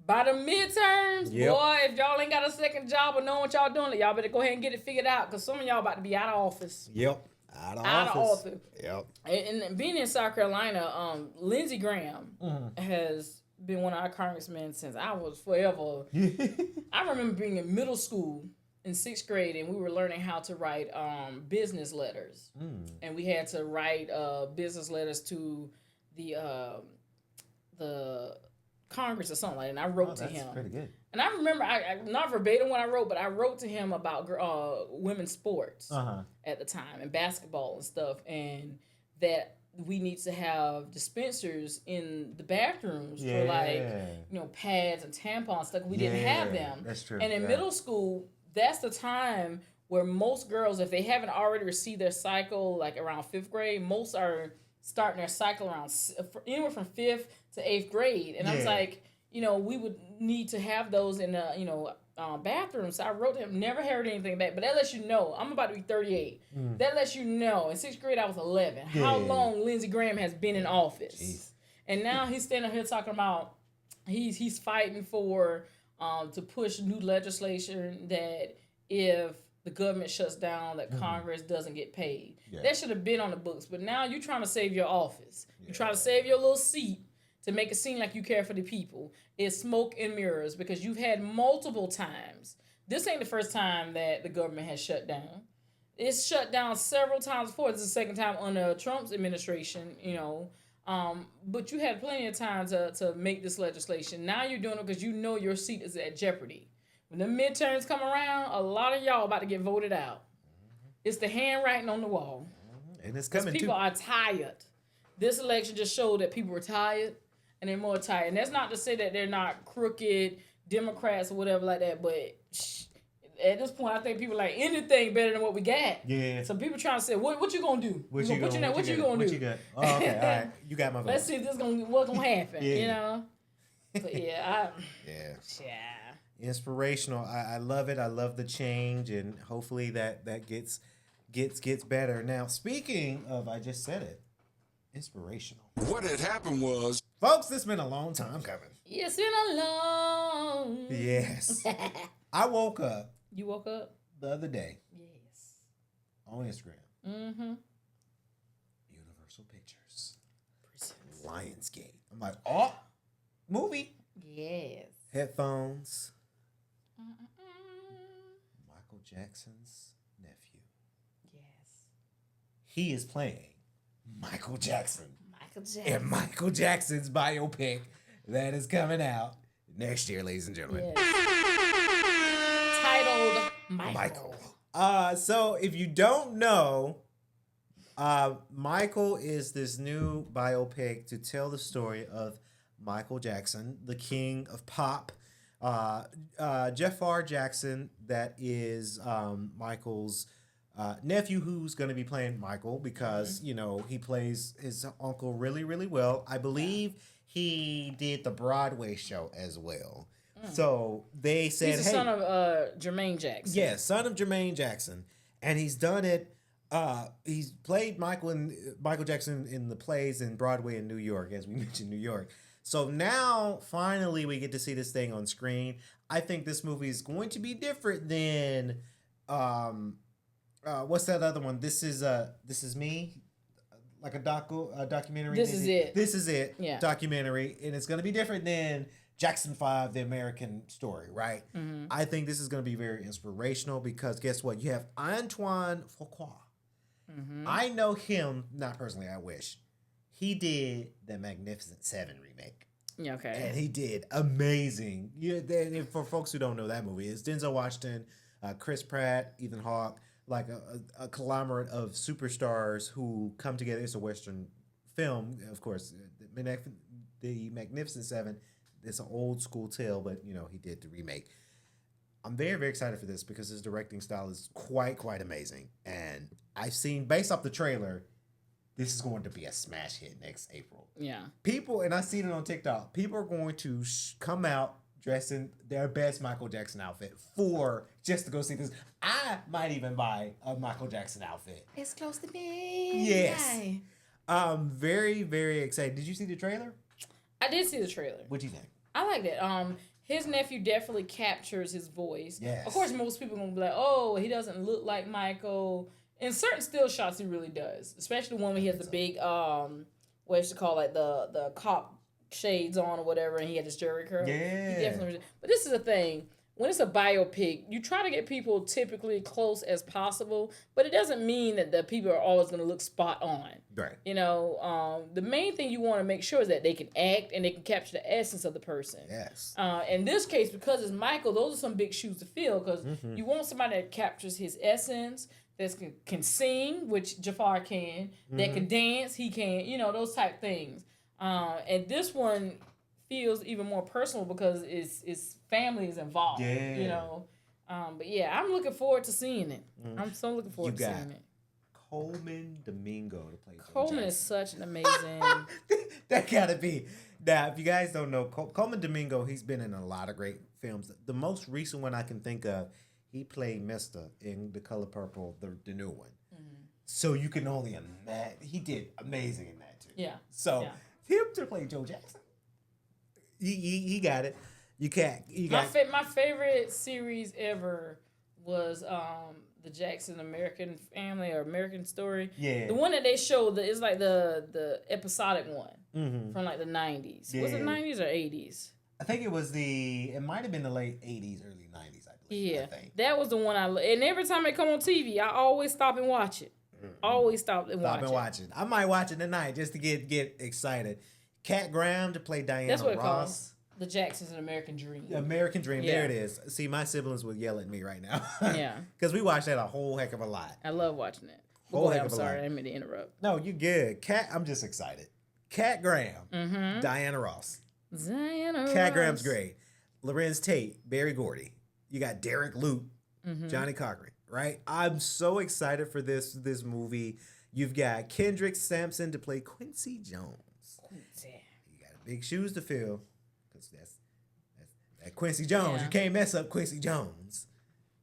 by the midterms, boy, if y'all ain't got a second job or know what y'all doing, y'all better go ahead and get it figured out, because some of y'all about to be out of office. Out of office. And being in South Carolina, Lindsey Graham has been one of our congressmen since I was forever. I remember being in middle school in 6th grade, and we were learning how to write business letters. And we had to write business letters to the Congress or something like that. And I wrote to him. Pretty good. And I remember, I not verbatim what I wrote, but I wrote to him about women's sports at the time, and basketball and stuff, and that we need to have dispensers in the bathrooms for, like, you know, pads and tampons stuff. We didn't have them. That's true. And in middle school, that's the time where most girls, if they haven't already received their cycle, like around 5th grade, most are starting their cycle around anywhere from 5th to 8th grade. And I was like, you know, we would need to have those in the, you know, bathrooms. So I wrote to him, never heard anything back, but that lets you know, I'm about to be 38. That lets you know, in 6th grade I was 11, how long Lindsey Graham has been in office. Jeez. And now he's standing here talking about he's fighting for to push new legislation that if the government shuts down, that Congress doesn't get paid. That should have been on the books, but now you're trying to save your office. You're trying to save your little seat to make it seem like you care for the people. It's smoke and mirrors, because you've had multiple times. This ain't the first time that the government has shut down. It's shut down several times before. This is the second time under Trump's administration, you know. But you had plenty of time to make this legislation. Now you're doing it because you know your seat is at jeopardy. When the midterms come around, a lot of y'all about to get voted out. It's the handwriting on the wall. And it's coming. People are tired. This election just showed that people are tired, and they're more tired. And that's not to say that they're not crooked Democrats or whatever like that, but at this point, I think people like anything better than what we got. So people trying to say, what you gonna do? What you gonna do? What you got? Oh, okay, all right. You got my vote. Let's see if what's gonna happen. You know. But inspirational. I love it. I love the change, and hopefully that gets better. Now, speaking of, I just said it, inspirational. What had happened was, folks, it's been a long time coming. It's been a long. Yes. I woke up You woke up? the other day Yes. on Instagram. Mm-hmm. Universal Pictures. Lionsgate. I'm like, movie. Yes. Headphones. Michael Jackson's nephew. Yes. He is playing Michael Jackson. Michael Jackson. And Michael Jackson's biopic that is coming out next year, ladies and gentlemen. Yes. Titled Michael. So if you don't know, Michael is this new biopic to tell the story of Michael Jackson, the king of pop. Jeff R. Jackson, that is Michael's nephew, who's going to be playing Michael because, he plays his uncle really, really well. I believe he did the Broadway show as well. So they said, He's the son of Jermaine Jackson. Yeah, son of Jermaine Jackson. And he's done it. He's played Michael Jackson in the plays in Broadway in New York, as we mentioned, New York. So now, finally, we get to see this thing on screen. I think this movie is going to be different than, what's that other one? This is me, like a documentary. This is it. This is it. Yeah. Documentary, and it's going to be different than Jackson 5, the American story, right? Mm-hmm. I think this is going to be very inspirational because guess what? You have Antoine Fuqua. Mm-hmm. I know him, not personally, I wish. He did the Magnificent Seven remake. Yeah, okay. And he did amazing. For folks who don't know that movie, it's Denzel Washington, Chris Pratt, Ethan Hawke, like a conglomerate of superstars who come together. It's a Western film, of course. The Magnificent Seven, it's an old school tale, but, he did the remake. I'm very, very excited for this because his directing style is quite amazing. And I've seen, based off the trailer, this is going to be a smash hit next April. Yeah. People, and I've seen it on TikTok, people are going to come out dressed in their best Michael Jackson outfit just to go see this. I might even buy a Michael Jackson outfit. It's close to me. Yes. Very, very excited. Did you see the trailer? I did see the trailer. What'd you think? I liked it. His nephew definitely captures his voice. Yes. Of course, most people are going to be like, oh, he doesn't look like Michael. In certain still shots, he really does. Especially when he has the big, what you call it, the cop shades on or whatever, and he had his jerry curl. Yeah. He definitely. But this is the thing. When it's a biopic, you try to get people typically close as possible, but it doesn't mean that the people are always going to look spot on. Right. The main thing you want to make sure is that they can act and they can capture the essence of the person. Yes. In this case, because it's Michael, those are some big shoes to fill because you want somebody that captures his essence, that can sing, which Jafar can, that can dance, he can, those type things. And this one feels even more personal because it's family is involved. Yeah. But yeah, I'm looking forward to seeing it. I'm so looking forward to seeing it. Coleman Domingo to play Joe Coleman Jackson. is such an amazing. That gotta be. Now, if you guys don't know, Coleman Domingo, he's been in a lot of great films. The most recent one I can think of, he played Mister in The Color Purple, the new one. Mm-hmm. So you can only imagine. He did amazing in that too. Yeah. So him to play Joe Jackson, he got it. You can't. My favorite series ever was the Jackson American Family or American Story. Yeah. The one that they showed is like the episodic one from like the 90s. Yeah. Was it 90s or 80s? I think it might have been the late 80s, early 90s, I believe. Yeah. I think. That was the one and every time it come on TV, I always stop and watch it. Always stop and watch it. I might watch it tonight just to get excited. Kat Graham to play Diana That's what it Ross. calls. The Jacksons, an American Dream. American Dream. Yeah. There it is. See, my siblings would yell at me right now. Yeah. Because we watched that a whole heck of a lot. I love watching it. Whole Go ahead, heck I'm of a sorry. lot. I didn't mean to interrupt. No, you good. I'm just excited. Kat Graham. Diana Ross. Diana Kat Ross. Graham's great. Lorenz Tate. Barry Gordy. You got Derek Luke. Johnny Cochran. Right? I'm so excited for this movie. You've got Kendrick Sampson to play Quincy Jones. You got big shoes to fill. Because that's Quincy Jones. Yeah. You can't mess up Quincy Jones.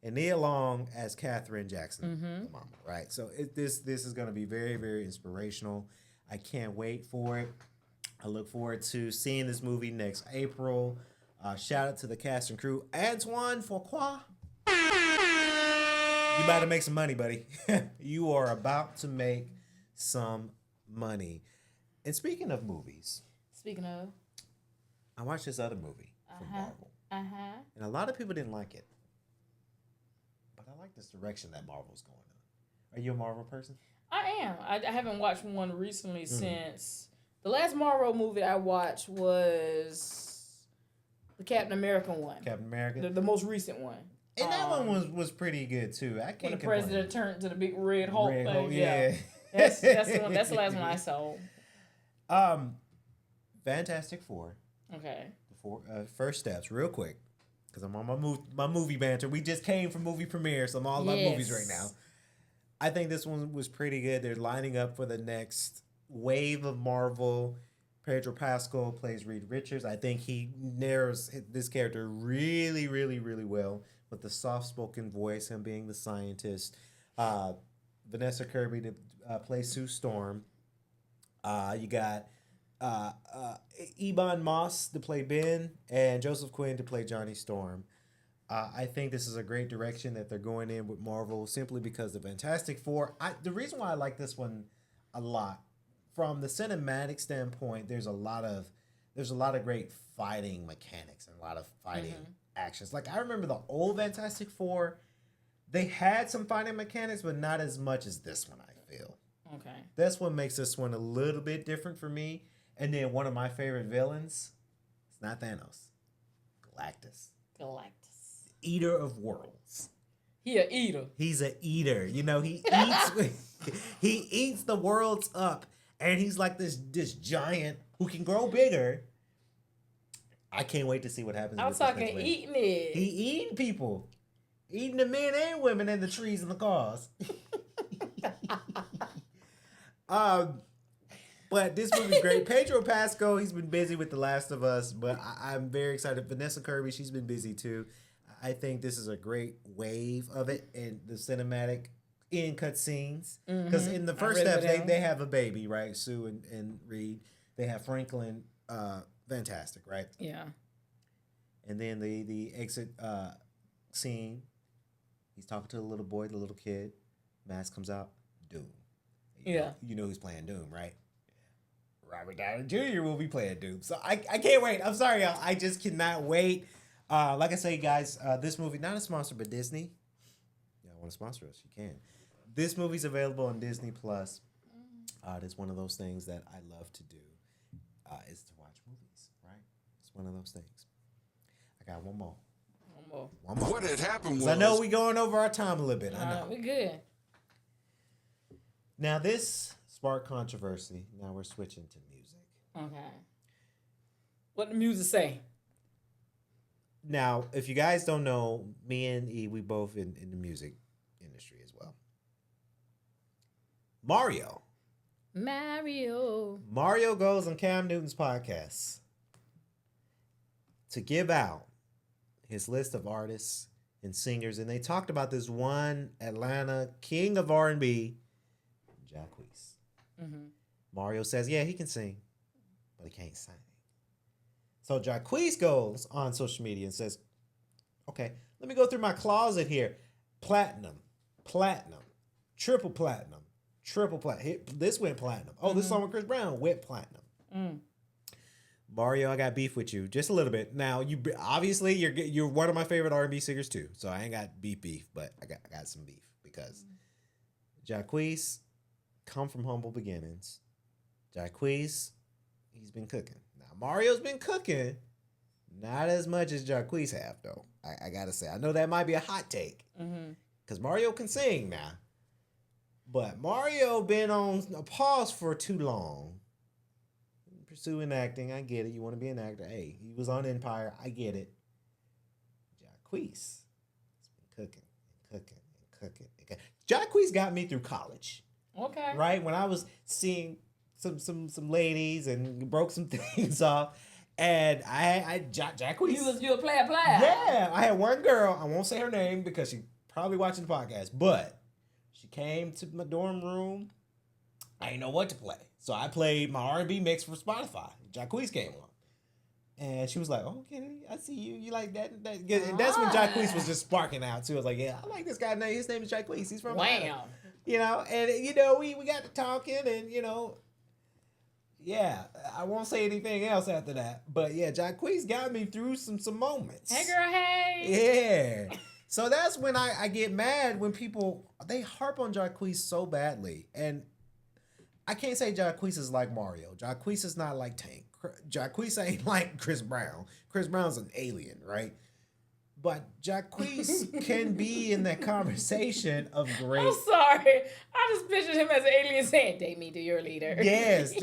And Nia Long as Katherine Jackson, the mama, right? So this is going to be very, very inspirational. I can't wait for it. I look forward to seeing this movie next April. Shout out to the cast and crew. Antoine Fuqua. You about to make some money, buddy. You are about to make some money. And speaking of movies. Speaking of. I watched this other movie from Marvel. And a lot of people didn't like it. But I like this direction that Marvel's going on. Are you a Marvel person? I am. I haven't watched one recently since... The last Marvel movie I watched was the Captain America one. Captain America? The most recent one. And that one was pretty good, too. I can't When the complain. president turned to the big red Hulk Red thing. Hulk, yeah. That's the one. That's the last one I saw. Fantastic Four. Okay. First steps, real quick, because I'm on my movie banter. We just came from movie premiere, so I'm all about movies right now. I think this one was pretty good. They're lining up for the next wave of Marvel. Pedro Pascal plays Reed Richards. I think he narrows this character really, really, really well with the soft-spoken voice, him being the scientist. Vanessa Kirby to play Sue Storm. You got Ebon Moss to play Ben, and Joseph Quinn to play Johnny Storm. I think this is a great direction that they're going in with Marvel, simply because the Fantastic Four. The reason why I like this one a lot, from the cinematic standpoint, there's a lot of great fighting mechanics and a lot of fighting actions. Like, I remember the old Fantastic Four, they had some fighting mechanics, but not as much as this one, I feel. Okay. That's what makes this one a little bit different for me. And then one of my favorite villains, it's not Thanos, Galactus. Eater of worlds. He a eater. He's a eater. You know, he eats he eats the worlds up, and he's like this giant who can grow bigger. I can't wait to see what happens. I was talking eating it. He eating people. Eating the men and women and the trees and the cars. But this movie's great. Pedro Pascal, he's been busy with The Last of Us, but I'm very excited. Vanessa Kirby, she's been busy too. I think this is a great wave of it, and the cinematic end cut scenes. Because in the first steps, they have a baby, right? Sue and Reed. They have Franklin. Fantastic, right? Yeah. And then the exit scene. He's talking to the little boy, the little kid. Mask comes out. Doom. You know who's playing Doom, right? Robert Downey Jr. will be playing Doom. So I can't wait. I'm sorry, y'all. I just cannot wait. Like I say, guys, this movie, not a sponsor, but Disney. Y'all want to sponsor us? You can. This movie's available on Disney Plus. It's one of those things that I love to do, is to watch movies, right? It's one of those things. I got one more. What had happened was... I know we going over our time a little bit. I know. We good. Now, this sparked controversy. Now we're switching to music. Okay. What the music say? Now, if you guys don't know, me and E, we both in the music industry as well. Mario goes on Cam Newton's podcast to give out his list of artists and singers, and they talked about this one Atlanta king of R&B, Jacquees. Mario says, yeah, he can sing, but he can't sing. So Jacquees goes on social media and says, okay, let me go through my closet here. Platinum, triple platinum. This went platinum. Oh, this song with Chris Brown went platinum. Mario, I got beef with you just a little bit. Now, you obviously you're one of my favorite R&B singers too. So I ain't got beef, but I got some beef because Jacquees come from humble beginnings. Jacquees, he's been cooking. Now Mario's been cooking, not as much as Jacquees have though. I gotta say, I know that might be a hot take because Mario can sing now, but Mario been on a pause for too long. Pursuing acting, I get it. You want to be an actor. Hey, he was on Empire. I get it. Jacquees has been cooking. Jacquees got me through college. Okay. Right? When I was seeing some ladies and broke some things off, and Jacquees. You a player. Yeah. I had one girl, I won't say her name because she probably watching the podcast, but she came to my dorm room. I didn't know what to play. So I played my R&B mix for Spotify. Jacquees came on. And she was like, "Oh, Kennedy, I see you. You like that? And that's when Jacquees was just sparking out too. I was like, "Yeah, I like this guy. His name is Jacquees. He's from Atlanta." You know, and we got to talking, and yeah, I won't say anything else after that. But yeah, Jacquees got me through some moments. Hey, girl, hey. Yeah. So that's when I get mad when people they harp on Jacquees so badly, and I can't say Jacquees is like Mario. Jacquees is not like Tank. Jacquees ain't like Chris Brown. Chris Brown's an alien, right? But Jacquees can be in that conversation of great. I'm sorry. I just pictured him as an alien saying, "Take me to your leader." Yes,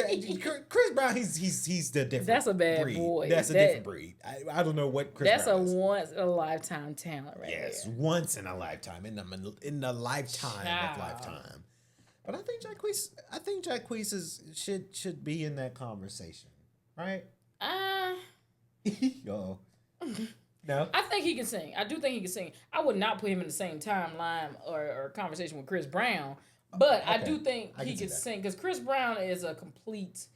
Chris Brown. He's the different. That's a bad breed. boy. That's a different breed. I don't know what Chris That's Brown a is. once in a lifetime talent, right Yes, there. once in a lifetime, in the lifetime Child. of lifetime. But I think Jacquees should be in that conversation, right? Yo. No. I think he can sing. I do think he can sing. I would not put him in the same timeline or conversation with Chris Brown, but I do think he can sing because Chris Brown is a complete,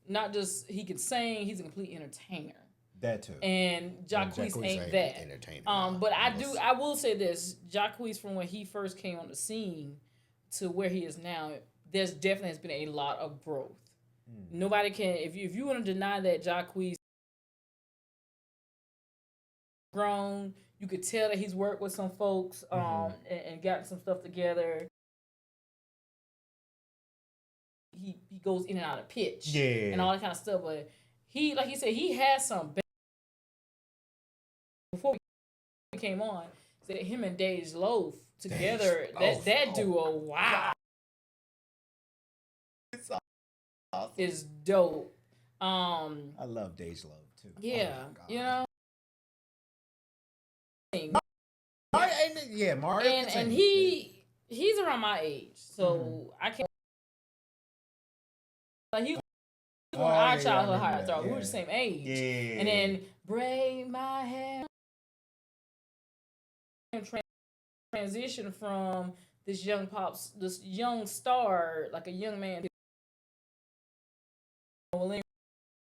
not just he can sing, he's a complete entertainer. That too. And Jacquees ain't that. Entertainer. But I will say this: Jacquees, from when he first came on the scene to where he is now, there's definitely has been a lot of growth. Nobody can, if you want to deny that Jacquees grown, you could tell that he's worked with some folks and gotten some stuff together. He goes in and out of pitch and all that kind of stuff, but he, like he said, he has some. Before we came on, said him and Dej Loaf together, that duo, wow, It's awesome. is dope. I love Dej Loaf too. Yeah, Oh Mario. And he's around my age, so I can't. Like he was one of our childhood heartthrob. We were the same age. Yeah. And then Braid My Hair transition from this young star, like a young man.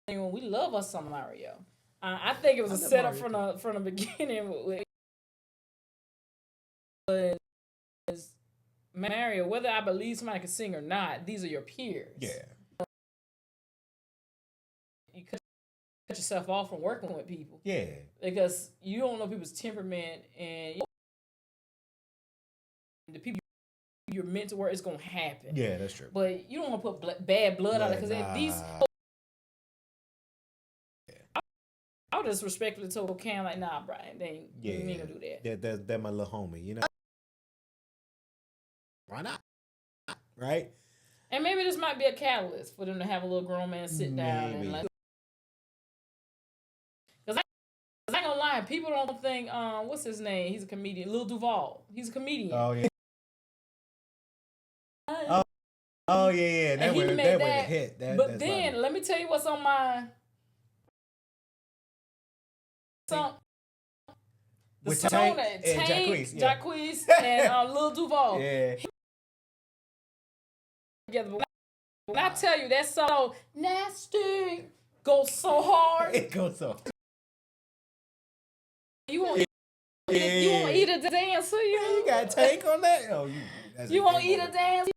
We love us some Mario. I think it was a setup from the beginning. But Mario, whether I believe somebody can sing or not, these are your peers. Yeah. You cut yourself off from working with people. Yeah. Because you don't know people's temperament, and the people you're meant to work, it's going to happen. Yeah, that's true. But you don't want to put bad blood on it, because these. I would just respectfully told Cam, like, nah, Brian, you ain't gonna do that. They're my little homie, you know? Why not? Right? And maybe this might be a catalyst for them to have a little grown man sit down and like. Because I ain't gonna lie, people don't think, what's his name? He's a comedian. Lil Duval. He's a comedian. Oh, yeah. Oh, yeah. That was a hit. But then, let me tell you what's on my. The song that Tank, Jacquees, and Lil Duval. Yeah. Together. When I tell you that song, nasty, goes so hard. It goes so. You won't eat a dance, You got Tank on that? Oh, you won't eat a dance.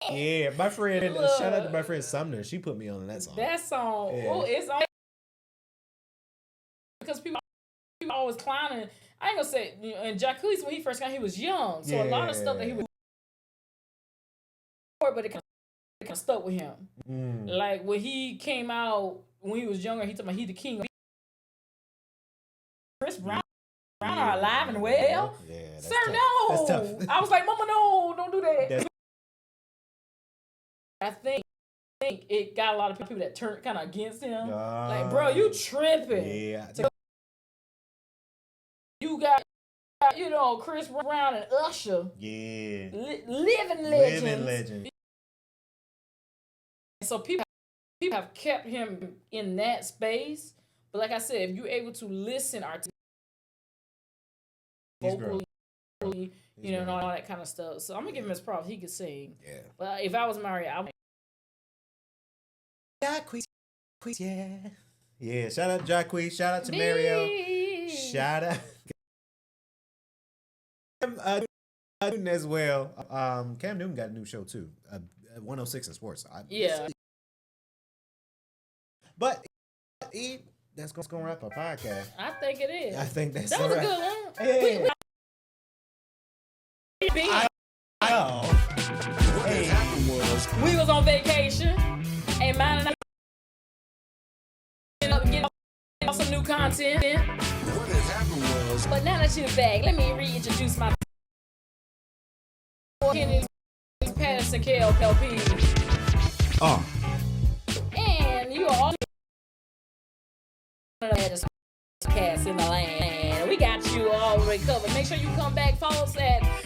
Yeah, my friend. Shout out to my friend Sumner. She put me on that song. That song, it's on. Because people always clowning. I ain't gonna say, and Jacquees, when he first got, he was young, so a lot of stuff that he was, but it kind of stuck with him. Like when he came out when he was younger, he told me he the king. Chris Brown are alive and well. Yeah, sir, no. That's tough. I was like, Mama, no, don't do that. I think it got a lot of people that turned kind of against him. Like, bro, you tripping. Yeah. You got, Chris Brown and Usher. Yeah. Living legends. So people have kept him in that space. But like I said, if you're able to listen vocally, and all that kind of stuff. So I'm going to give him his props. He could sing. Yeah. But if I was Mario, I would. Jacquees. Yeah. Shout out Jacquees. Shout out to Mario. Shout out Newton as well. Cam Newton got a new show too. 106 in Sports. Yeah. But that's gonna wrap our podcast. I think it is. I think that's that was a right. good one. Hey. What had happened was We was on vacation and mine and I getting some new content. what had happened was But now that you're back, let me reintroduce my Kenny Patterson K.L.P. And you are all the cast in the land. We got you already covered. Make sure you come back. Follow us at